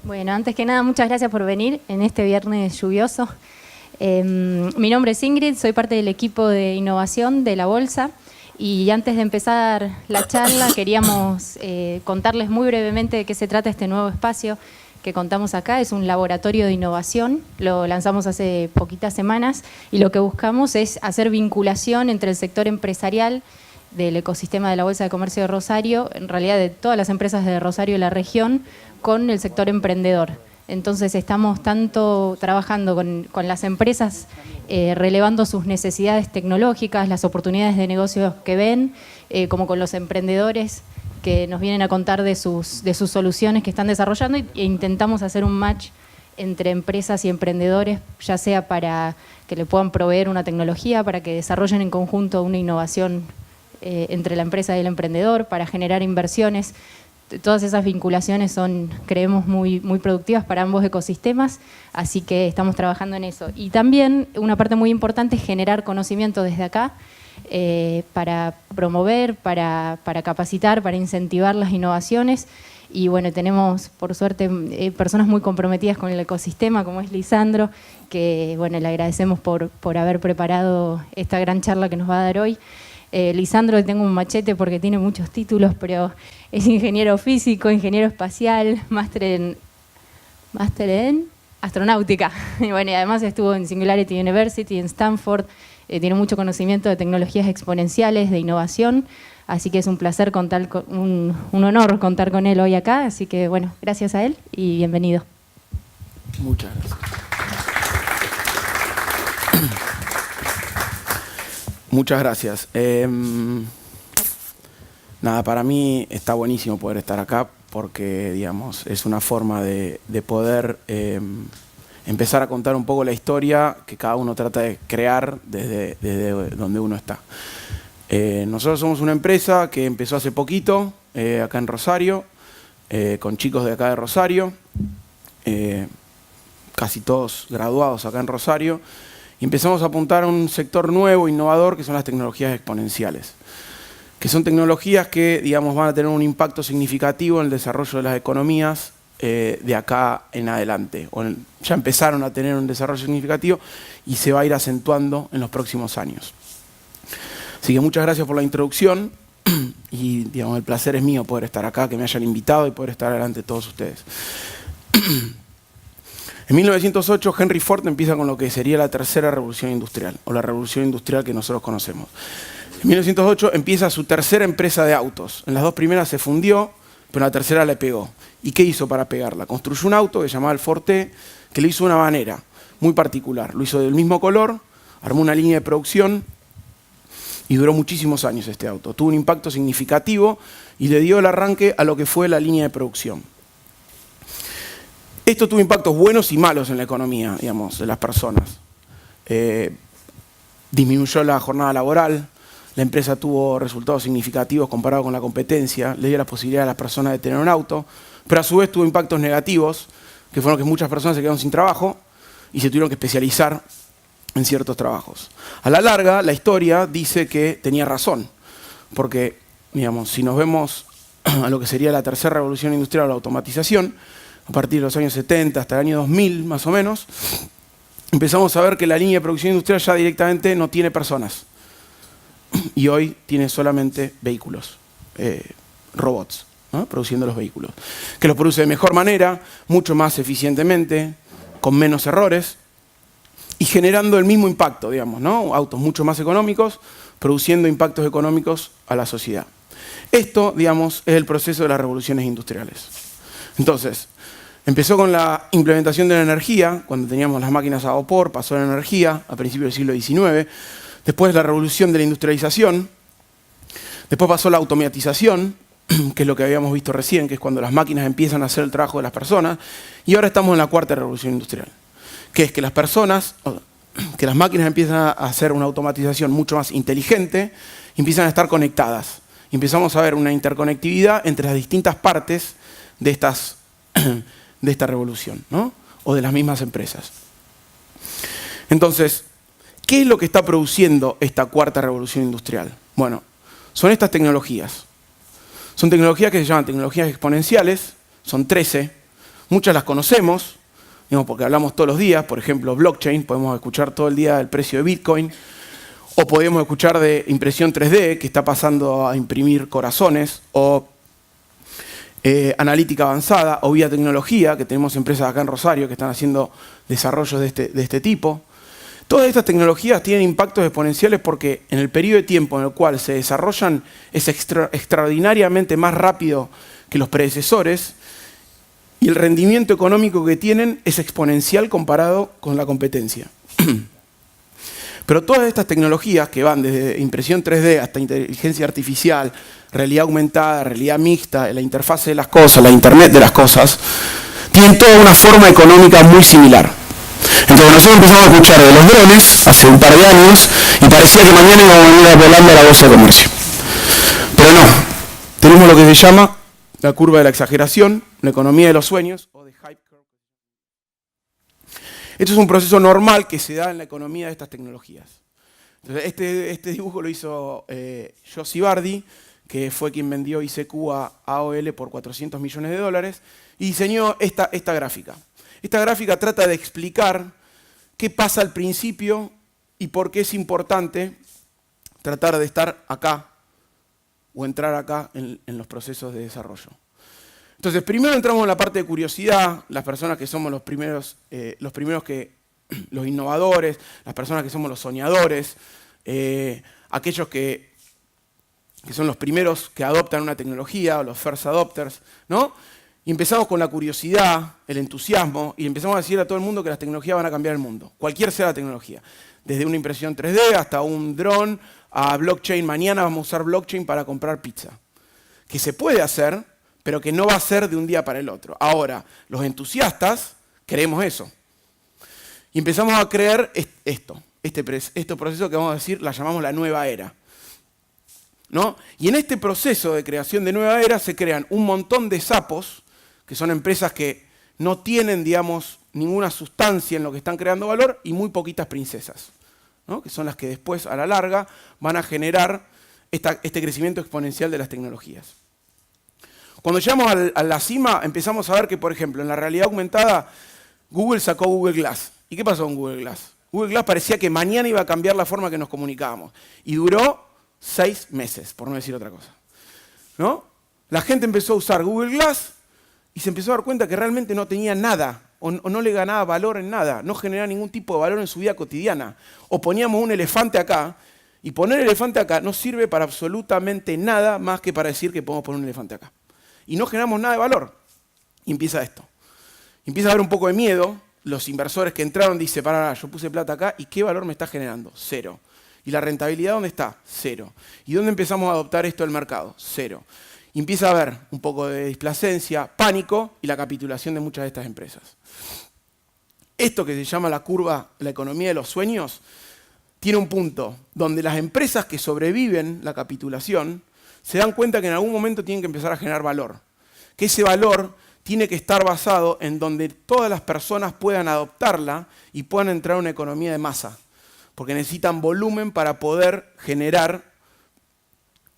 Bueno, antes que nada, muchas gracias por venir en este viernes lluvioso. Mi nombre es Ingrid, soy parte del equipo de innovación de la Bolsa y antes de empezar la charla queríamos contarles muy brevemente de qué se trata este nuevo espacio que contamos acá. Es un laboratorio de innovación, lo lanzamos hace poquitas semanas y lo que buscamos es hacer vinculación entre el sector empresarial del ecosistema de la Bolsa de Comercio de Rosario, en realidad de todas las empresas de Rosario y la región, con el sector emprendedor. Entonces estamos tanto trabajando con las empresas, relevando sus necesidades tecnológicas, las oportunidades de negocios que ven, como con los emprendedores que nos vienen a contar de sus soluciones que están desarrollando e intentamos hacer un match entre empresas y emprendedores, ya sea para que le puedan proveer una tecnología, para que desarrollen en conjunto una innovación entre la empresa y el emprendedor, para generar inversiones. Todas esas vinculaciones son, creemos, muy productivas para ambos ecosistemas, así que estamos trabajando en eso. Y también una parte muy importante es generar conocimiento desde acá para promover, para capacitar, para incentivar las innovaciones. Y bueno, tenemos, por suerte, personas muy comprometidas con el ecosistema, como es Lisandro, que bueno, le agradecemos por haber preparado esta gran charla que nos va a dar hoy. Lisandro, tengo un machete porque tiene muchos títulos, pero es ingeniero físico, ingeniero espacial, máster en astronáutica. Y bueno, y además estuvo en Singularity University, en Stanford, tiene mucho conocimiento de tecnologías exponenciales, de innovación, así que es un placer un honor contar con él hoy acá, así que bueno, gracias a él y bienvenido. Muchas gracias. Muchas gracias. Nada, para mí está buenísimo poder estar acá porque, digamos, es una forma de poder empezar a contar un poco la historia que cada uno trata de crear desde donde uno está. Nosotros somos una empresa que empezó hace poquito, acá en Rosario, con chicos de acá de Rosario, casi todos graduados acá en Rosario, y empezamos a apuntar a un sector nuevo, innovador, que son las tecnologías exponenciales, que son tecnologías que, digamos, van a tener un impacto significativo en el desarrollo de las economías de acá en adelante. Ya empezaron a tener un desarrollo significativo y se va a ir acentuando en los próximos años. Así que muchas gracias por la introducción y, digamos, el placer es mío poder estar acá, que me hayan invitado y poder estar delante de todos ustedes. En 1908, Henry Ford empieza con lo que sería la tercera revolución industrial, o la revolución industrial que nosotros conocemos. En 1908 empieza su tercera empresa de autos. En las dos primeras se fundió, pero en la tercera le pegó. ¿Y qué hizo para pegarla? Construyó un auto que se llamaba el Ford T, que le hizo una manera muy particular. Lo hizo del mismo color, armó una línea de producción y duró muchísimos años este auto. Tuvo un impacto significativo y le dio el arranque a lo que fue la línea de producción. Esto tuvo impactos buenos y malos en la economía, digamos, de las personas. Disminuyó la jornada laboral, la empresa tuvo resultados significativos comparado con la competencia, le dio la posibilidad a las personas de tener un auto, pero a su vez tuvo impactos negativos, que fueron que muchas personas se quedaron sin trabajo y se tuvieron que especializar en ciertos trabajos. A la larga, la historia dice que tenía razón, porque, digamos, si nos vemos a lo que sería la tercera revolución industrial o la automatización, a partir de los años 70 hasta el año 2000 más o menos, empezamos a ver que la línea de producción industrial ya directamente no tiene personas. Y hoy tiene solamente vehículos, robots, ¿no? Produciendo los vehículos. Que los produce de mejor manera, mucho más eficientemente, con menos errores y generando el mismo impacto, digamos, ¿no? Autos mucho más económicos, produciendo impactos económicos a la sociedad. Esto, digamos, es el proceso de las revoluciones industriales. Entonces, empezó con la implementación de la energía, cuando teníamos las máquinas a vapor, pasó a la energía a principios del siglo XIX, después la revolución de la industrialización, después pasó la automatización, que es lo que habíamos visto recién, que es cuando las máquinas empiezan a hacer el trabajo de las personas, y ahora estamos en la cuarta revolución industrial, que es que las máquinas empiezan a hacer una automatización mucho más inteligente, y empiezan a estar conectadas. Y empezamos a ver una interconectividad entre las distintas partes de esta revolución, ¿no? O de las mismas empresas. Entonces, ¿qué es lo que está produciendo esta cuarta revolución industrial? Bueno, son estas tecnologías. Son tecnologías que se llaman tecnologías exponenciales, son 13. Muchas las conocemos, digamos, porque hablamos todos los días. Por ejemplo, blockchain, podemos escuchar todo el día el precio de Bitcoin. O podemos escuchar de impresión 3D, que está pasando a imprimir corazones. O analítica avanzada, o biotecnología, que tenemos empresas acá en Rosario que están haciendo desarrollos de este tipo. Todas estas tecnologías tienen impactos exponenciales porque en el periodo de tiempo en el cual se desarrollan es extraordinariamente más rápido que los predecesores y el rendimiento económico que tienen es exponencial comparado con la competencia. Pero todas estas tecnologías que van desde impresión 3D hasta inteligencia artificial, realidad aumentada, realidad mixta, la interfase de las cosas, la Internet de las cosas, tienen toda una forma económica muy similar. Entonces nosotros empezamos a escuchar de los drones hace un par de años y parecía que mañana íbamos a venir volando a la bolsa de comercio. Pero no, tenemos lo que se llama la curva de la exageración, la economía de los sueños o de hype curve. Esto es un proceso normal que se da en la economía de estas tecnologías. Entonces, este dibujo lo hizo Yossi Bardi, que fue quien vendió ICQ a AOL por $400 millones, y diseñó esta gráfica. Esta gráfica trata de explicar qué pasa al principio y por qué es importante tratar de estar acá o entrar acá en los procesos de desarrollo. Entonces, primero entramos en la parte de curiosidad, las personas que somos los innovadores, las personas que somos los soñadores, aquellos que son los primeros que adoptan una tecnología, o los first adopters, ¿no? Y empezamos con la curiosidad, el entusiasmo, y empezamos a decir a todo el mundo que las tecnologías van a cambiar el mundo, cualquier sea la tecnología. Desde una impresión 3D hasta un dron, a blockchain. Mañana vamos a usar blockchain para comprar pizza. Que se puede hacer, pero que no va a ser de un día para el otro. Ahora, los entusiastas creemos eso. Y empezamos a creer este proceso que vamos a decir, la llamamos la nueva era, ¿no? Y en este proceso de creación de nueva era se crean un montón de sapos, que son empresas que no tienen, digamos, ninguna sustancia en lo que están creando valor, y muy poquitas princesas, ¿no? Que son las que después, a la larga, van a generar este crecimiento exponencial de las tecnologías. Cuando llegamos a la cima, empezamos a ver que, por ejemplo, en la realidad aumentada, Google sacó Google Glass. ¿Y qué pasó con Google Glass? Google Glass parecía que mañana iba a cambiar la forma que nos comunicábamos. Y duró 6 meses, por no decir otra cosa, ¿no? La gente empezó a usar Google Glass y se empezó a dar cuenta que realmente no tenía nada, o no le ganaba valor en nada, no generaba ningún tipo de valor en su vida cotidiana. O poníamos un elefante acá, y poner el elefante acá no sirve para absolutamente nada más que para decir que podemos poner un elefante acá. Y no generamos nada de valor. Y empieza esto. Empieza a haber un poco de miedo. Los inversores que entraron dicen, pará, yo puse plata acá, ¿y qué valor me está generando? 0. ¿Y la rentabilidad dónde está? 0. ¿Y dónde empezamos a adoptar esto del mercado? 0. Y empieza a haber un poco de displacencia, pánico y la capitulación de muchas de estas empresas. Esto que se llama la curva, la economía de los sueños, tiene un punto donde las empresas que sobreviven la capitulación se dan cuenta que en algún momento tienen que empezar a generar valor. Que ese valor tiene que estar basado en donde todas las personas puedan adoptarla y puedan entrar a una economía de masa. Porque necesitan volumen para poder generar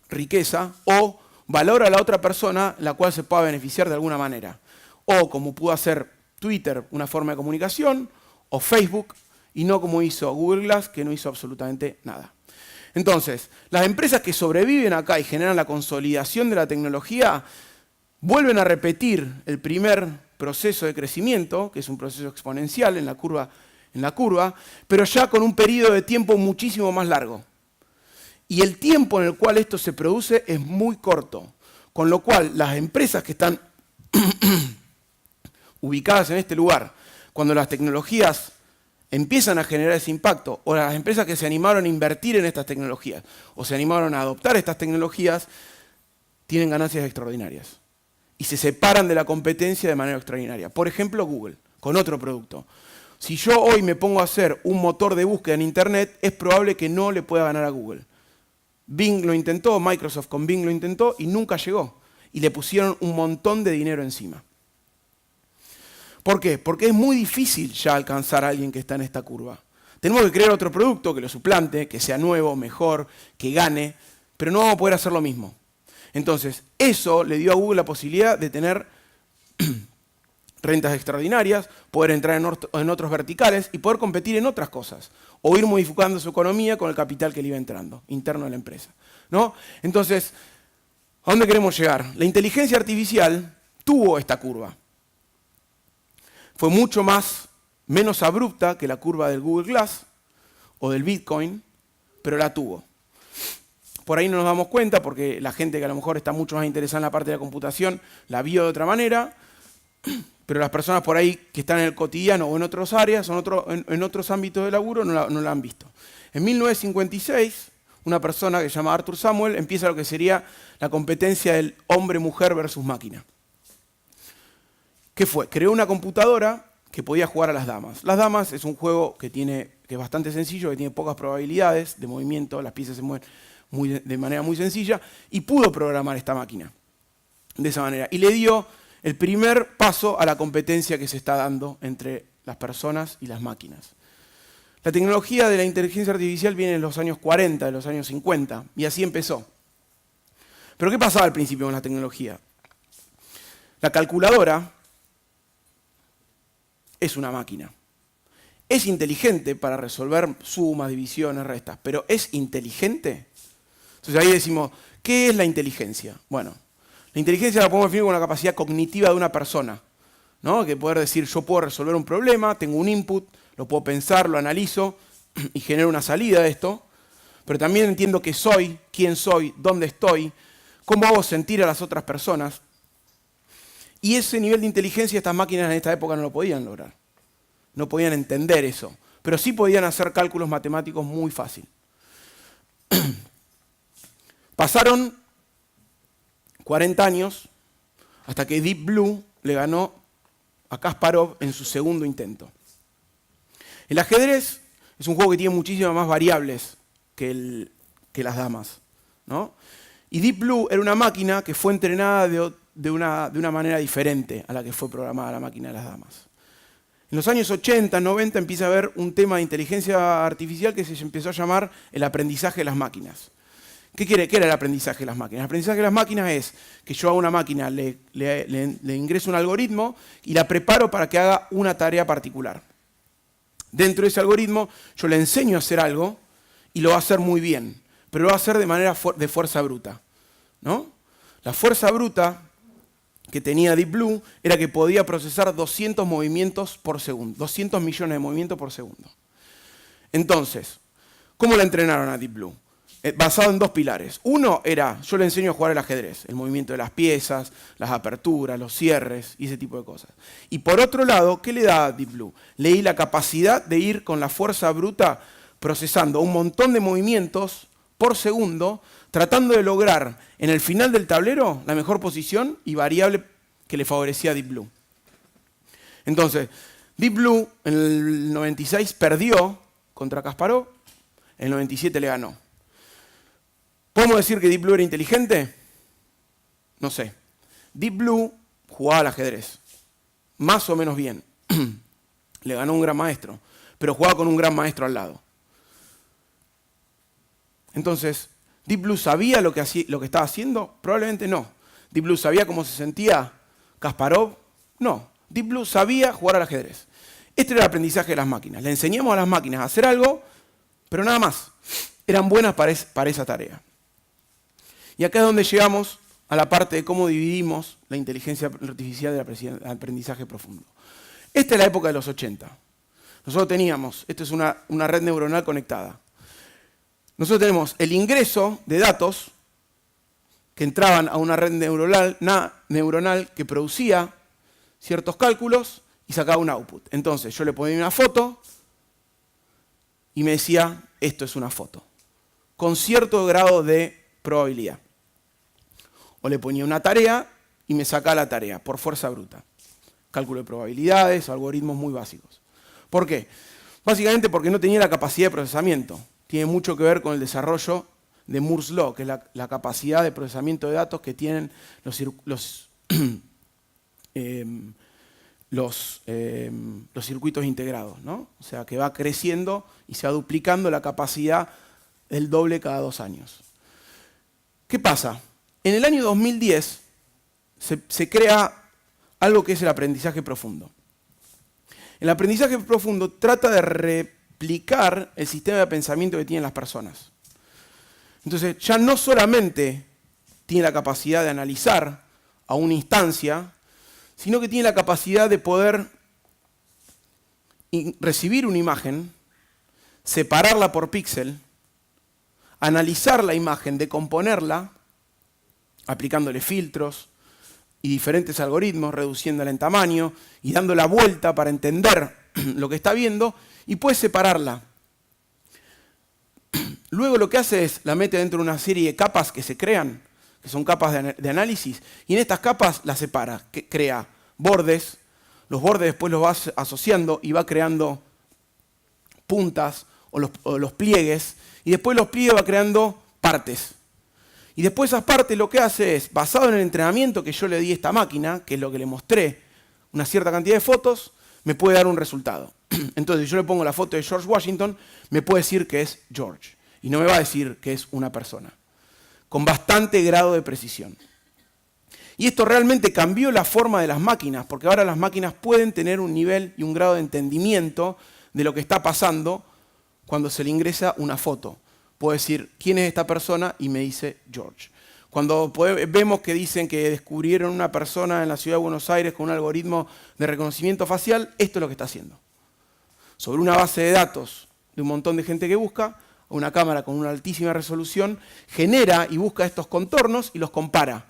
riqueza o valor a la otra persona, la cual se pueda beneficiar de alguna manera. O como pudo hacer Twitter, una forma de comunicación, o Facebook, y no como hizo Google Glass, que no hizo absolutamente nada. Entonces, las empresas que sobreviven acá y generan la consolidación de la tecnología, vuelven a repetir el primer proceso de crecimiento, que es un proceso exponencial en la curva, pero ya con un periodo de tiempo muchísimo más largo. Y el tiempo en el cual esto se produce es muy corto, con lo cual las empresas que están ubicadas en este lugar, cuando las tecnologías empiezan a generar ese impacto, o las empresas que se animaron a invertir en estas tecnologías, o se animaron a adoptar estas tecnologías, tienen ganancias extraordinarias. Y se separan de la competencia de manera extraordinaria. Por ejemplo, Google, con otro producto. Si yo hoy me pongo a hacer un motor de búsqueda en Internet, es probable que no le pueda ganar a Google. Bing lo intentó, Microsoft con Bing lo intentó y nunca llegó. Y le pusieron un montón de dinero encima. ¿Por qué? Porque es muy difícil ya alcanzar a alguien que está en esta curva. Tenemos que crear otro producto que lo suplante, que sea nuevo, mejor, que gane, pero no vamos a poder hacer lo mismo. Entonces, eso le dio a Google la posibilidad de tener rentas extraordinarias, poder entrar en otros verticales y poder competir en otras cosas, o ir modificando su economía con el capital que le iba entrando, interno de la empresa, ¿no? Entonces, ¿a dónde queremos llegar? La inteligencia artificial tuvo esta curva. Fue mucho menos abrupta que la curva del Google Glass o del Bitcoin, pero la tuvo. Por ahí no nos damos cuenta porque la gente que a lo mejor está mucho más interesada en la parte de la computación la vio de otra manera, pero las personas por ahí que están en el cotidiano o en otras áreas, en otros ámbitos de laburo, no la han visto. En 1956, una persona que se llama Arthur Samuel empieza lo que sería la competencia del hombre-mujer versus máquina. ¿Qué fue? Creó una computadora que podía jugar a las damas. Las damas es un juego que es bastante sencillo, que tiene pocas probabilidades de movimiento, las piezas se mueven de manera muy sencilla, y pudo programar esta máquina de esa manera. Y le dio el primer paso a la competencia que se está dando entre las personas y las máquinas. La tecnología de la inteligencia artificial viene en los años 40, de los años 50, y así empezó. Pero ¿qué pasaba al principio con la tecnología? La calculadora es una máquina. Es inteligente para resolver sumas, divisiones, restas, pero ¿es inteligente? Entonces ahí decimos, ¿qué es la inteligencia? Bueno, la inteligencia la podemos definir como la capacidad cognitiva de una persona, ¿no? Que poder decir, yo puedo resolver un problema, tengo un input, lo puedo pensar, lo analizo y genero una salida de esto, pero también entiendo qué soy, quién soy, dónde estoy, cómo hago sentir a las otras personas. Y ese nivel de inteligencia estas máquinas en esta época no lo podían lograr. No podían entender eso, pero sí podían hacer cálculos matemáticos muy fácil. Pasaron 40 años hasta que Deep Blue le ganó a Kasparov en su segundo intento. El ajedrez es un juego que tiene muchísimas más variables que las damas, ¿no? Y Deep Blue era una máquina que fue entrenada de una manera diferente a la que fue programada la máquina de las damas. En los años 80, 90 empieza a haber un tema de inteligencia artificial que se empezó a llamar el aprendizaje de las máquinas. ¿Qué era el aprendizaje de las máquinas? El aprendizaje de las máquinas es que yo a una máquina le ingreso un algoritmo y la preparo para que haga una tarea particular. Dentro de ese algoritmo yo le enseño a hacer algo y lo va a hacer muy bien, pero lo va a hacer de manera de fuerza bruta, ¿no? La fuerza bruta que tenía Deep Blue era que podía procesar 200 movimientos por segundo, 200 millones de movimientos por segundo. Entonces, ¿cómo la entrenaron a Deep Blue? Basado en dos pilares. Uno era, yo le enseño a jugar al ajedrez, el movimiento de las piezas, las aperturas, los cierres y ese tipo de cosas. Y por otro lado, ¿qué le da a Deep Blue? Le di la capacidad de ir con la fuerza bruta procesando un montón de movimientos por segundo, tratando de lograr en el final del tablero la mejor posición y variable que le favorecía a Deep Blue. Entonces, Deep Blue en el 96 perdió contra Kasparov, en el 97 le ganó. ¿Podemos decir que Deep Blue era inteligente? No sé. Deep Blue jugaba al ajedrez, más o menos bien. Le ganó un gran maestro, pero jugaba con un gran maestro al lado. Entonces, ¿Deep Blue sabía lo que estaba haciendo? Probablemente no. ¿Deep Blue sabía cómo se sentía Kasparov? No. Deep Blue sabía jugar al ajedrez. Este era el aprendizaje de las máquinas. Le enseñamos a las máquinas a hacer algo, pero nada más. Eran buenas para esa tarea. Y acá es donde llegamos a la parte de cómo dividimos la inteligencia artificial del aprendizaje profundo. Esta es la época de los 80. Nosotros teníamos, esto es una red neuronal conectada. Nosotros tenemos el ingreso de datos que entraban a una red neuronal que producía ciertos cálculos y sacaba un output. Entonces yo le ponía una foto y me decía, esto es una foto, con cierto grado de probabilidad. O le ponía una tarea y me sacaba la tarea por fuerza bruta. Cálculo de probabilidades, algoritmos muy básicos. ¿Por qué? Básicamente porque no tenía la capacidad de procesamiento. Tiene mucho que ver con el desarrollo de Moore's Law, que es la capacidad de procesamiento de datos que tienen los circuitos integrados, ¿no? O sea, que va creciendo y se va duplicando la capacidad del doble cada 2 años. ¿Qué pasa? En el año 2010 se crea algo que es el aprendizaje profundo. El aprendizaje profundo trata de replicar el sistema de pensamiento que tienen las personas. Entonces, ya no solamente tiene la capacidad de analizar a una instancia, sino que tiene la capacidad de poder recibir una imagen, separarla por píxel, analizar la imagen, decomponerla, aplicándole filtros y diferentes algoritmos, reduciéndola en tamaño y dando la vuelta para entender lo que está viendo, y puede separarla. Luego lo que hace es, la mete dentro de una serie de capas que se crean, que son capas de análisis, y en estas capas las separa, que crea bordes, los bordes después los va asociando y va creando puntas o los pliegues, y después los pliegues va creando partes. Y después esas partes lo que hace es, basado en el entrenamiento que yo le di a esta máquina, que es lo que le mostré, una cierta cantidad de fotos, me puede dar un resultado. Entonces, si yo le pongo la foto de George Washington, me puede decir que es George. Y no me va a decir que es una persona. Con bastante grado de precisión. Y esto realmente cambió la forma de las máquinas, porque ahora las máquinas pueden tener un nivel y un grado de entendimiento de lo que está pasando cuando se le ingresa una foto. Puedo decir, ¿quién es esta persona? Y me dice George. Cuando vemos que dicen que descubrieron una persona en la ciudad de Buenos Aires con un algoritmo de reconocimiento facial, esto es lo que está haciendo. Sobre una base de datos de un montón de gente que busca, una cámara con una altísima resolución, genera y busca estos contornos y los compara.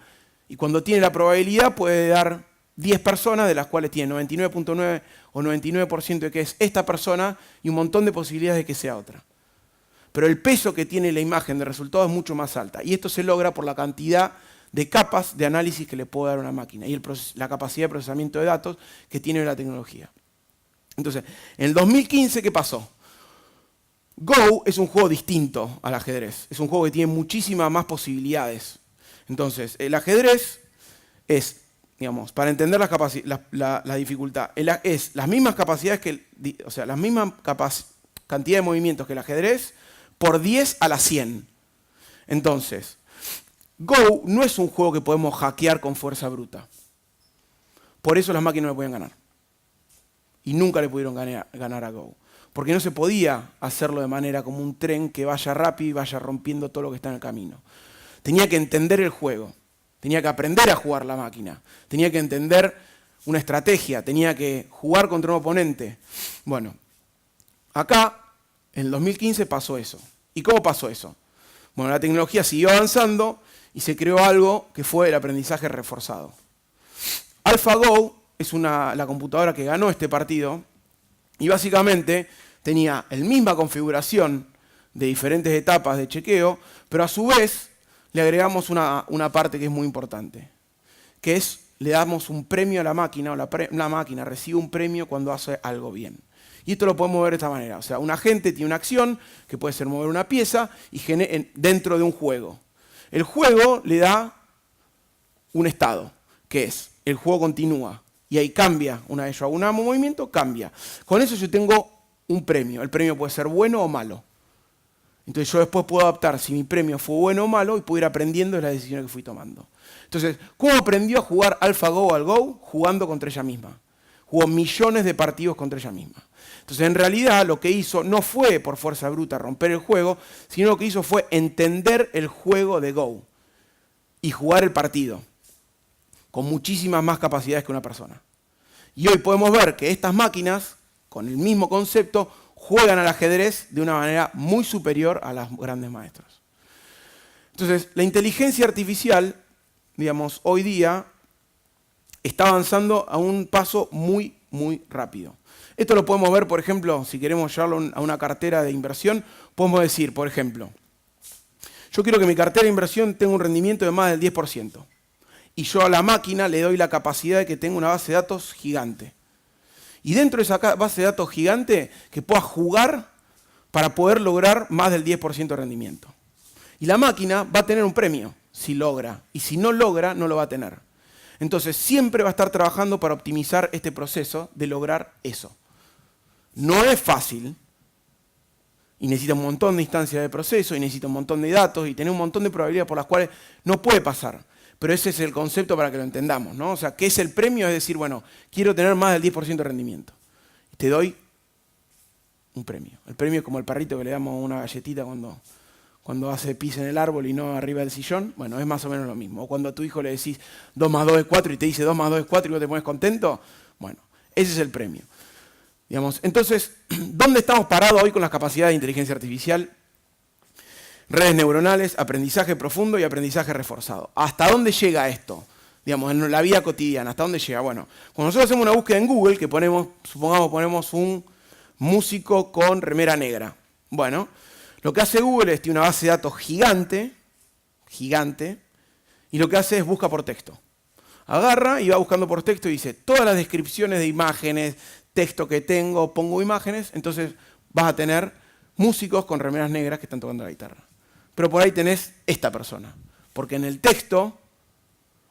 Y cuando tiene la probabilidad puede dar 10 personas, de las cuales tiene 99.9 o 99% de que es esta persona y un montón de posibilidades de que sea otra. Pero el peso que tiene la imagen de resultado es mucho más alta. Y esto se logra por la cantidad de capas de análisis que le puede dar una máquina y la capacidad de procesamiento de datos que tiene la tecnología. Entonces, en el 2015, ¿qué pasó? Go es un juego distinto al ajedrez. Es un juego que tiene muchísimas más posibilidades. Entonces, el ajedrez es, digamos, para entender la dificultad, es las mismas capacidades la misma cantidad de movimientos que el ajedrez por 10 a la 100. Entonces, Go no es un juego que podemos hackear con fuerza bruta. Por eso las máquinas no le pueden ganar. Y nunca le pudieron ganar a Go. Porque no se podía hacerlo de manera como un tren que vaya rápido y vaya rompiendo todo lo que está en el camino. Tenía que entender el juego, tenía que aprender a jugar la máquina, tenía que entender una estrategia, tenía que jugar contra un oponente. Bueno, acá, en el 2015 pasó eso. ¿Y cómo pasó eso? Bueno, la tecnología siguió avanzando y se creó algo que fue el aprendizaje reforzado. AlphaGo es la computadora que ganó este partido y básicamente tenía la misma configuración de diferentes etapas de chequeo, pero a su vez le agregamos una parte que es muy importante, que es, le damos un premio a la máquina, o la máquina recibe un premio cuando hace algo bien. Y esto lo podemos ver de esta manera. O sea, un agente tiene una acción, que puede ser mover una pieza, y dentro de un juego. El juego le da un estado, que es, el juego continúa, y ahí cambia. Una vez yo hago un movimiento, cambia. Con eso yo tengo un premio. El premio puede ser bueno o malo. Entonces yo después puedo adaptar si mi premio fue bueno o malo y puedo ir aprendiendo de las decisiones que fui tomando. Entonces, ¿cómo aprendió a jugar AlphaGo al Go? Jugando contra ella misma. Jugó millones de partidos contra ella misma. Entonces, en realidad, lo que hizo no fue por fuerza bruta romper el juego, sino lo que hizo fue entender el juego de Go y jugar el partido con muchísimas más capacidades que una persona. Y hoy podemos ver que estas máquinas, con el mismo concepto, juegan al ajedrez de una manera muy superior a los grandes maestros. Entonces, la inteligencia artificial, digamos, hoy día está avanzando a un paso muy, muy rápido. Esto lo podemos ver, por ejemplo, si queremos llevarlo a una cartera de inversión, podemos decir, por ejemplo, yo quiero que mi cartera de inversión tenga un rendimiento de más del 10%. Y yo a la máquina le doy la capacidad de que tenga una base de datos gigante. Y dentro de esa base de datos gigante, que pueda jugar para poder lograr más del 10% de rendimiento. Y la máquina va a tener un premio si logra. Y si no logra, no lo va a tener. Entonces, siempre va a estar trabajando para optimizar este proceso de lograr eso. No es fácil. Y necesita un montón de instancias de proceso, y necesita un montón de datos, y tener un montón de probabilidades por las cuales no puede pasar. pero ese es el concepto para que lo entendamos, ¿no? O sea, ¿qué es el premio? Es decir, bueno, quiero tener más del 10% de rendimiento. Y te doy un premio. El premio es como el perrito que le damos una galletita cuando hace pis en el árbol y no arriba del sillón. Bueno, es más o menos lo mismo. O cuando a tu hijo le decís 2 más 2 es 4 y te dice 2 más 2 es 4 y vos te pones contento. Bueno, ese es el premio. Digamos, entonces, ¿dónde estamos parados hoy con las capacidades de inteligencia artificial? Redes neuronales, aprendizaje profundo y aprendizaje reforzado. ¿Hasta dónde llega esto? Digamos, en la vida cotidiana, ¿hasta dónde llega? Bueno, cuando nosotros hacemos una búsqueda en Google, que supongamos ponemos un músico con remera negra. Bueno, lo que hace Google es, tiene una base de datos gigante, y lo que hace es busca por texto. Agarra y va buscando por texto y dice, todas las descripciones de imágenes, texto que tengo, pongo imágenes, entonces vas a tener músicos con remeras negras que están tocando la guitarra. Pero por ahí tenés esta persona, porque en el texto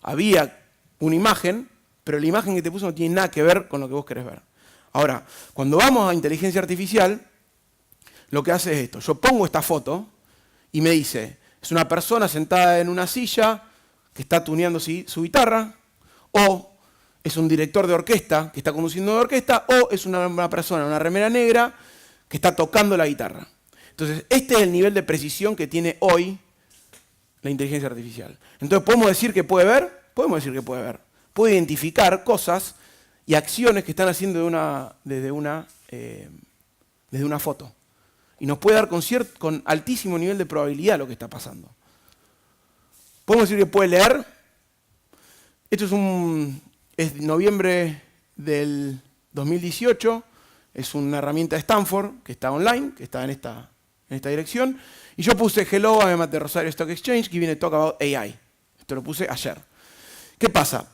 había una imagen, pero la imagen que te puso no tiene nada que ver con lo que vos querés ver. Ahora, cuando vamos a inteligencia artificial, lo que hace es esto. Yo pongo esta foto y me dice, es una persona sentada en una silla que está tuneando su guitarra, o es un director de orquesta que está conduciendo la orquesta, o es una persona en una remera negra que está tocando la guitarra. Entonces, este es el nivel de precisión que tiene hoy la inteligencia artificial. Entonces, ¿podemos decir que puede ver? Podemos decir que puede ver. Puede identificar cosas y acciones que están haciendo desde una foto. Y nos puede dar con altísimo nivel de probabilidad lo que está pasando. ¿Podemos decir que puede leer? Esto es noviembre del 2018. Es una herramienta de Stanford que está online, que está en esta dirección. Y yo puse Hello, I'm at the Rosario Stock Exchange, que viene Talk About AI. Esto lo puse ayer. ¿Qué pasa?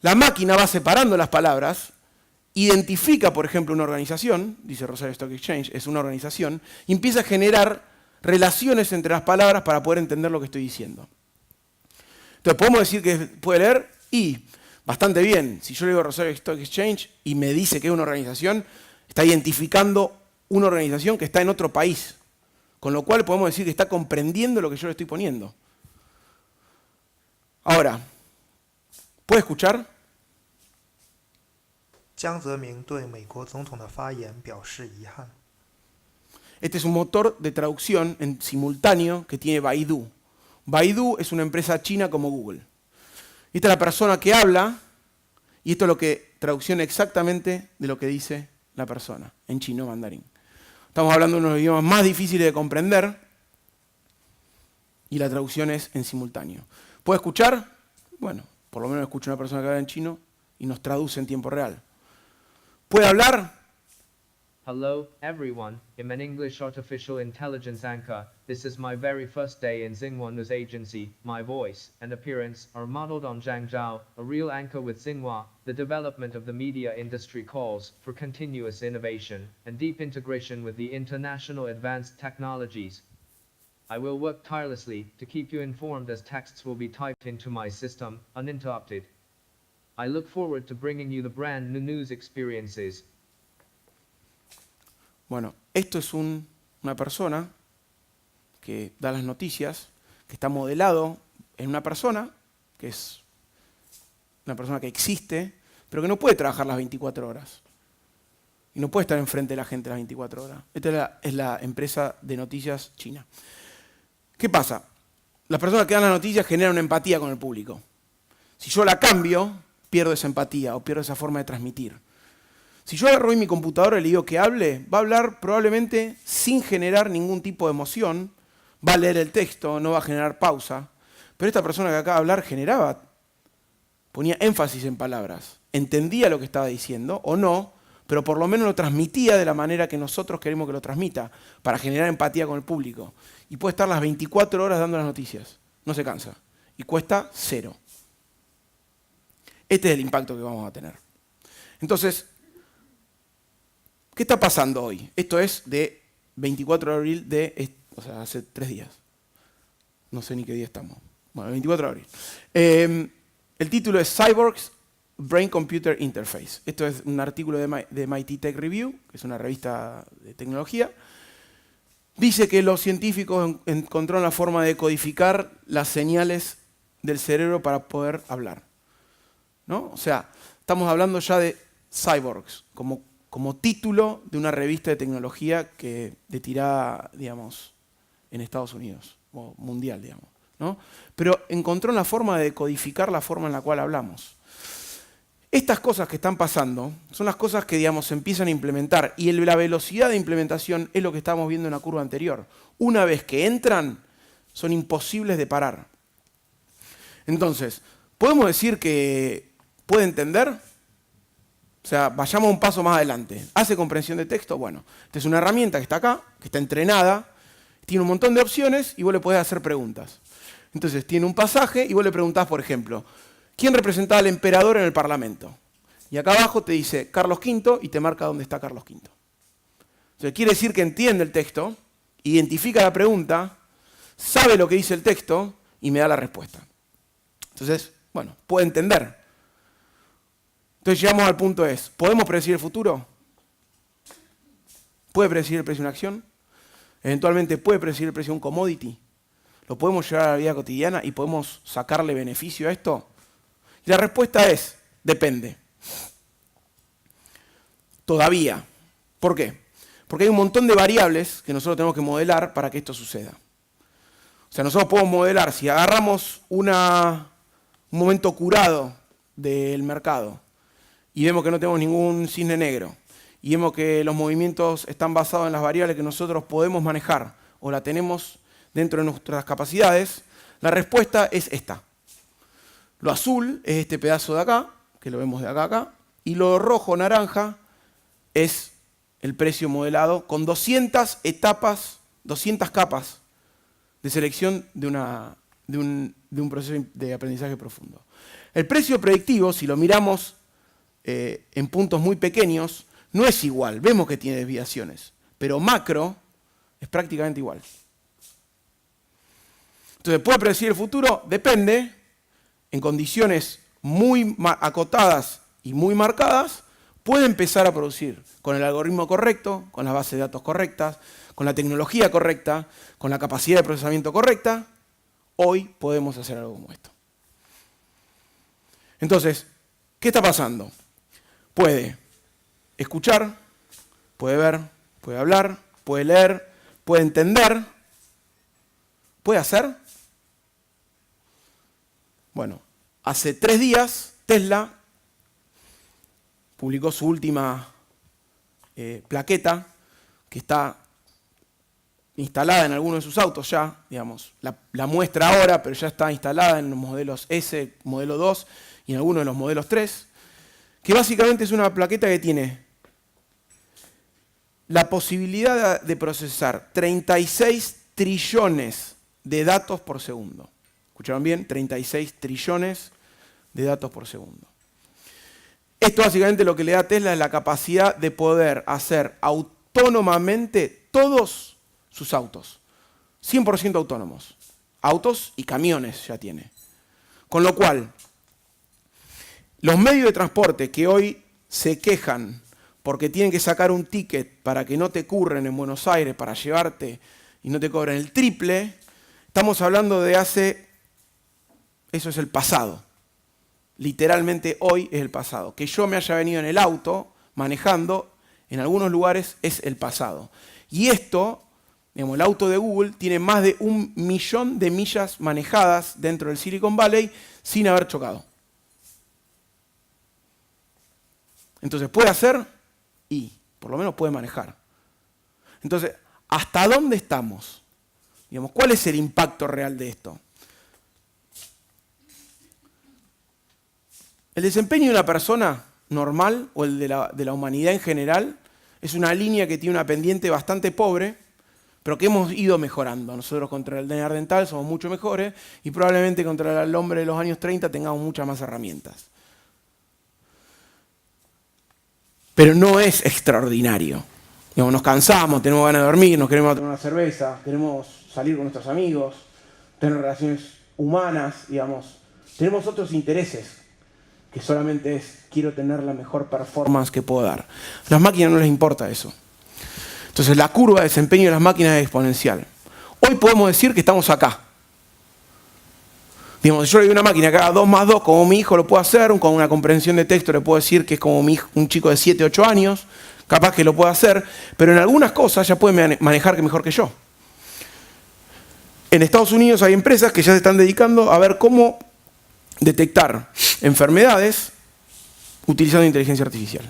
La máquina va separando las palabras, identifica, por ejemplo, una organización, dice Rosario Stock Exchange, es una organización, y empieza a generar relaciones entre las palabras para poder entender lo que estoy diciendo. Entonces, ¿podemos decir que puede leer? Y bastante bien. Si yo le digo Rosario Stock Exchange y me dice que es una organización, está identificando una organización que está en otro país. Con lo cual podemos decir que está comprendiendo lo que yo le estoy poniendo. Ahora, ¿puede escuchar? 江泽民对美国总统的发言表示遗憾。 Este es un motor de traducción en simultáneo que tiene Baidu. Baidu es una empresa china como Google. Esta es la persona que habla y esto es lo que traducción exactamente de lo que dice la persona en chino mandarín. Estamos hablando de uno de los idiomas más difíciles de comprender y la traducción es en simultáneo. ¿Puede escuchar? Bueno, por lo menos escucha una persona que habla en chino y nos traduce en tiempo real. ¿Puede hablar? Hello, everyone. I'm an English artificial intelligence anchor. This is my very first day in Xinhua News Agency. My voice and appearance are modeled on Zhang Zhao, a real anchor with Xinhua. The development of the media industry calls for continuous innovation and deep integration with the international advanced technologies. I will work tirelessly to keep you informed as texts will be typed into my system, uninterrupted. I look forward to bringing you the brand new news experiences. Bueno, esto es una persona que da las noticias, que está modelado en una persona, que es una persona que existe, pero que no puede trabajar las 24 horas. Y no puede estar enfrente de la gente las 24 horas. Esta es la empresa de noticias china. ¿Qué pasa? Las personas que dan las noticias generan una empatía con el público. Si yo la cambio, pierdo esa empatía o pierdo esa forma de transmitir. Si yo agarro hoy mi computadora y le digo que hable, va a hablar probablemente sin generar ningún tipo de emoción, va a leer el texto, no va a generar pausa, pero esta persona que acaba de hablar ponía énfasis en palabras, entendía lo que estaba diciendo o no, pero por lo menos lo transmitía de la manera que nosotros queremos que lo transmita, para generar empatía con el público. Y puede estar las 24 horas dando las noticias, no se cansa, y cuesta 0. Este es el impacto que vamos a tener. Entonces, ¿qué está pasando hoy? Esto es de 24 de abril o sea, hace 3 días. No sé ni qué día estamos. Bueno, el 24 de abril. El título es Cyborgs Brain Computer Interface. Esto es un artículo de MIT Tech Review, que es una revista de tecnología. Dice que los científicos encontraron la forma de codificar las señales del cerebro para poder hablar, ¿no? O sea, estamos hablando ya de cyborgs, como título de una revista de tecnología de tirada, digamos, en Estados Unidos, o mundial, digamos, ¿no? Pero encontró la forma de codificar la forma en la cual hablamos. Estas cosas que están pasando son las cosas que, digamos, se empiezan a implementar, y la velocidad de implementación es lo que estábamos viendo en la curva anterior. Una vez que entran, son imposibles de parar. Entonces, ¿podemos decir que puede entender? O sea, vayamos un paso más adelante. ¿Hace comprensión de texto? Bueno, esta es una herramienta que está acá, que está entrenada, tiene un montón de opciones y vos le podés hacer preguntas. Entonces, tiene un pasaje y vos le preguntás, por ejemplo, ¿quién representaba al emperador en el Parlamento? Y acá abajo te dice Carlos V y te marca dónde está Carlos V. Entonces, quiere decir que entiende el texto, identifica la pregunta, sabe lo que dice el texto y me da la respuesta. Entonces, bueno, puede entender. Entonces llegamos al punto ¿podemos predecir el futuro? ¿Puede predecir el precio de una acción? Eventualmente puede predecir el precio de un commodity. ¿Lo podemos llevar a la vida cotidiana y podemos sacarle beneficio a esto? Y la respuesta es, depende. Todavía. ¿Por qué? Porque hay un montón de variables que nosotros tenemos que modelar para que esto suceda. O sea, nosotros podemos modelar, si agarramos un momento curado del mercado y vemos que no tenemos ningún cisne negro, y vemos que los movimientos están basados en las variables que nosotros podemos manejar o la tenemos dentro de nuestras capacidades, la respuesta es esta. Lo azul es este pedazo de acá, que lo vemos de acá a acá, y lo rojo-naranja es el precio modelado con 200 etapas, 200 capas de selección de un proceso de aprendizaje profundo. El precio predictivo, si lo miramos en puntos muy pequeños, no es igual, vemos que tiene desviaciones, pero macro es prácticamente igual. Entonces, ¿puede predecir el futuro? Depende, en condiciones muy acotadas y muy marcadas, puede empezar a producir con el algoritmo correcto, con las bases de datos correctas, con la tecnología correcta, con la capacidad de procesamiento correcta. Hoy podemos hacer algo como esto. Entonces, ¿qué está pasando? Puede escuchar, puede ver, puede hablar, puede leer, puede entender, puede hacer. Bueno, hace 3 días Tesla publicó su última plaqueta, que está instalada en algunos de sus autos ya, digamos, la muestra ahora, pero ya está instalada en los modelos S, modelo 2 y en algunos de los modelos 3, que básicamente es una plaqueta que tiene la posibilidad de procesar 36 trillones de datos por segundo. ¿Escucharon bien? 36 trillones de datos por segundo. Esto básicamente lo que le da a Tesla es la capacidad de poder hacer autónomamente todos sus autos. 100% autónomos. Autos y camiones ya tiene. Con lo cual, los medios de transporte que hoy se quejan porque tienen que sacar un ticket para que no te curren en Buenos Aires para llevarte y no te cobren el triple, estamos hablando de eso es el pasado. Literalmente hoy es el pasado. Que yo me haya venido en el auto manejando, en algunos lugares es el pasado. Y esto, digamos, el auto de Google tiene más de 1 millón de millas manejadas dentro del Silicon Valley sin haber chocado. Entonces, ¿puede hacer? Y por lo menos puede manejar. Entonces, ¿hasta dónde estamos? Digamos, ¿cuál es el impacto real de esto? El desempeño de una persona normal, o el de la humanidad en general, es una línea que tiene una pendiente bastante pobre, pero que hemos ido mejorando. Nosotros contra el neandertal somos mucho mejores y probablemente contra el hombre de los años 30 tengamos muchas más herramientas. Pero no es extraordinario. Digamos, nos cansamos, tenemos ganas de dormir, nos queremos tomar una cerveza, queremos salir con nuestros amigos, tener relaciones humanas, digamos. Tenemos otros intereses que solamente quiero tener la mejor performance que puedo dar. A las máquinas no les importa eso. Entonces la curva de desempeño de las máquinas es exponencial. Hoy podemos decir que estamos acá. Digamos, si yo le doy una máquina que haga 2 más 2 como mi hijo lo puede hacer, con una comprensión de texto le puedo decir que es como un chico de 7, 8 años, capaz que lo puede hacer, pero en algunas cosas ya puede manejar mejor que yo. En Estados Unidos hay empresas que ya se están dedicando a ver cómo detectar enfermedades utilizando inteligencia artificial.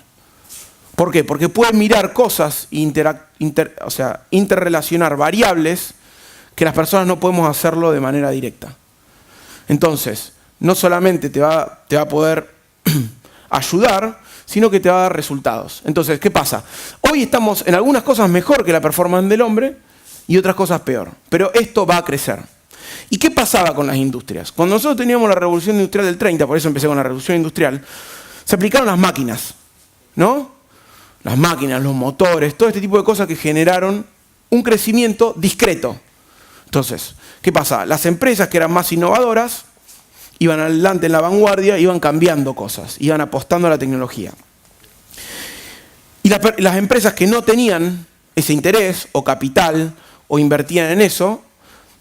¿Por qué? Porque pueden mirar cosas, interrelacionar variables que las personas no podemos hacerlo de manera directa. Entonces, no solamente te va a poder ayudar, sino que te va a dar resultados. Entonces, ¿qué pasa? Hoy estamos en algunas cosas mejor que la performance del hombre y otras cosas peor. Pero esto va a crecer. ¿Y qué pasaba con las industrias? Cuando nosotros teníamos la revolución industrial del 30, por eso empecé con la revolución industrial, se aplicaron las máquinas, ¿no? Las máquinas, los motores, todo este tipo de cosas que generaron un crecimiento discreto. Entonces, ¿qué pasa? Las empresas que eran más innovadoras iban adelante en la vanguardia, iban cambiando cosas, iban apostando a la tecnología. Y las empresas que no tenían ese interés o capital o invertían en eso,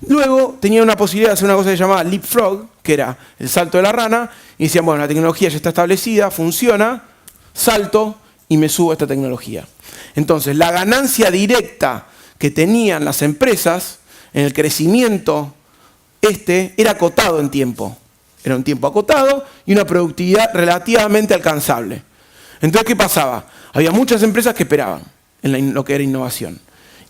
luego tenían una posibilidad de hacer una cosa que se llamaba leapfrog, que era el salto de la rana, y decían, bueno, la tecnología ya está establecida, funciona, salto y me subo a esta tecnología. Entonces, la ganancia directa que tenían las empresas en el crecimiento era acotado en tiempo. Era un tiempo acotado y una productividad relativamente alcanzable. Entonces, ¿qué pasaba? Había muchas empresas que esperaban en lo que era innovación.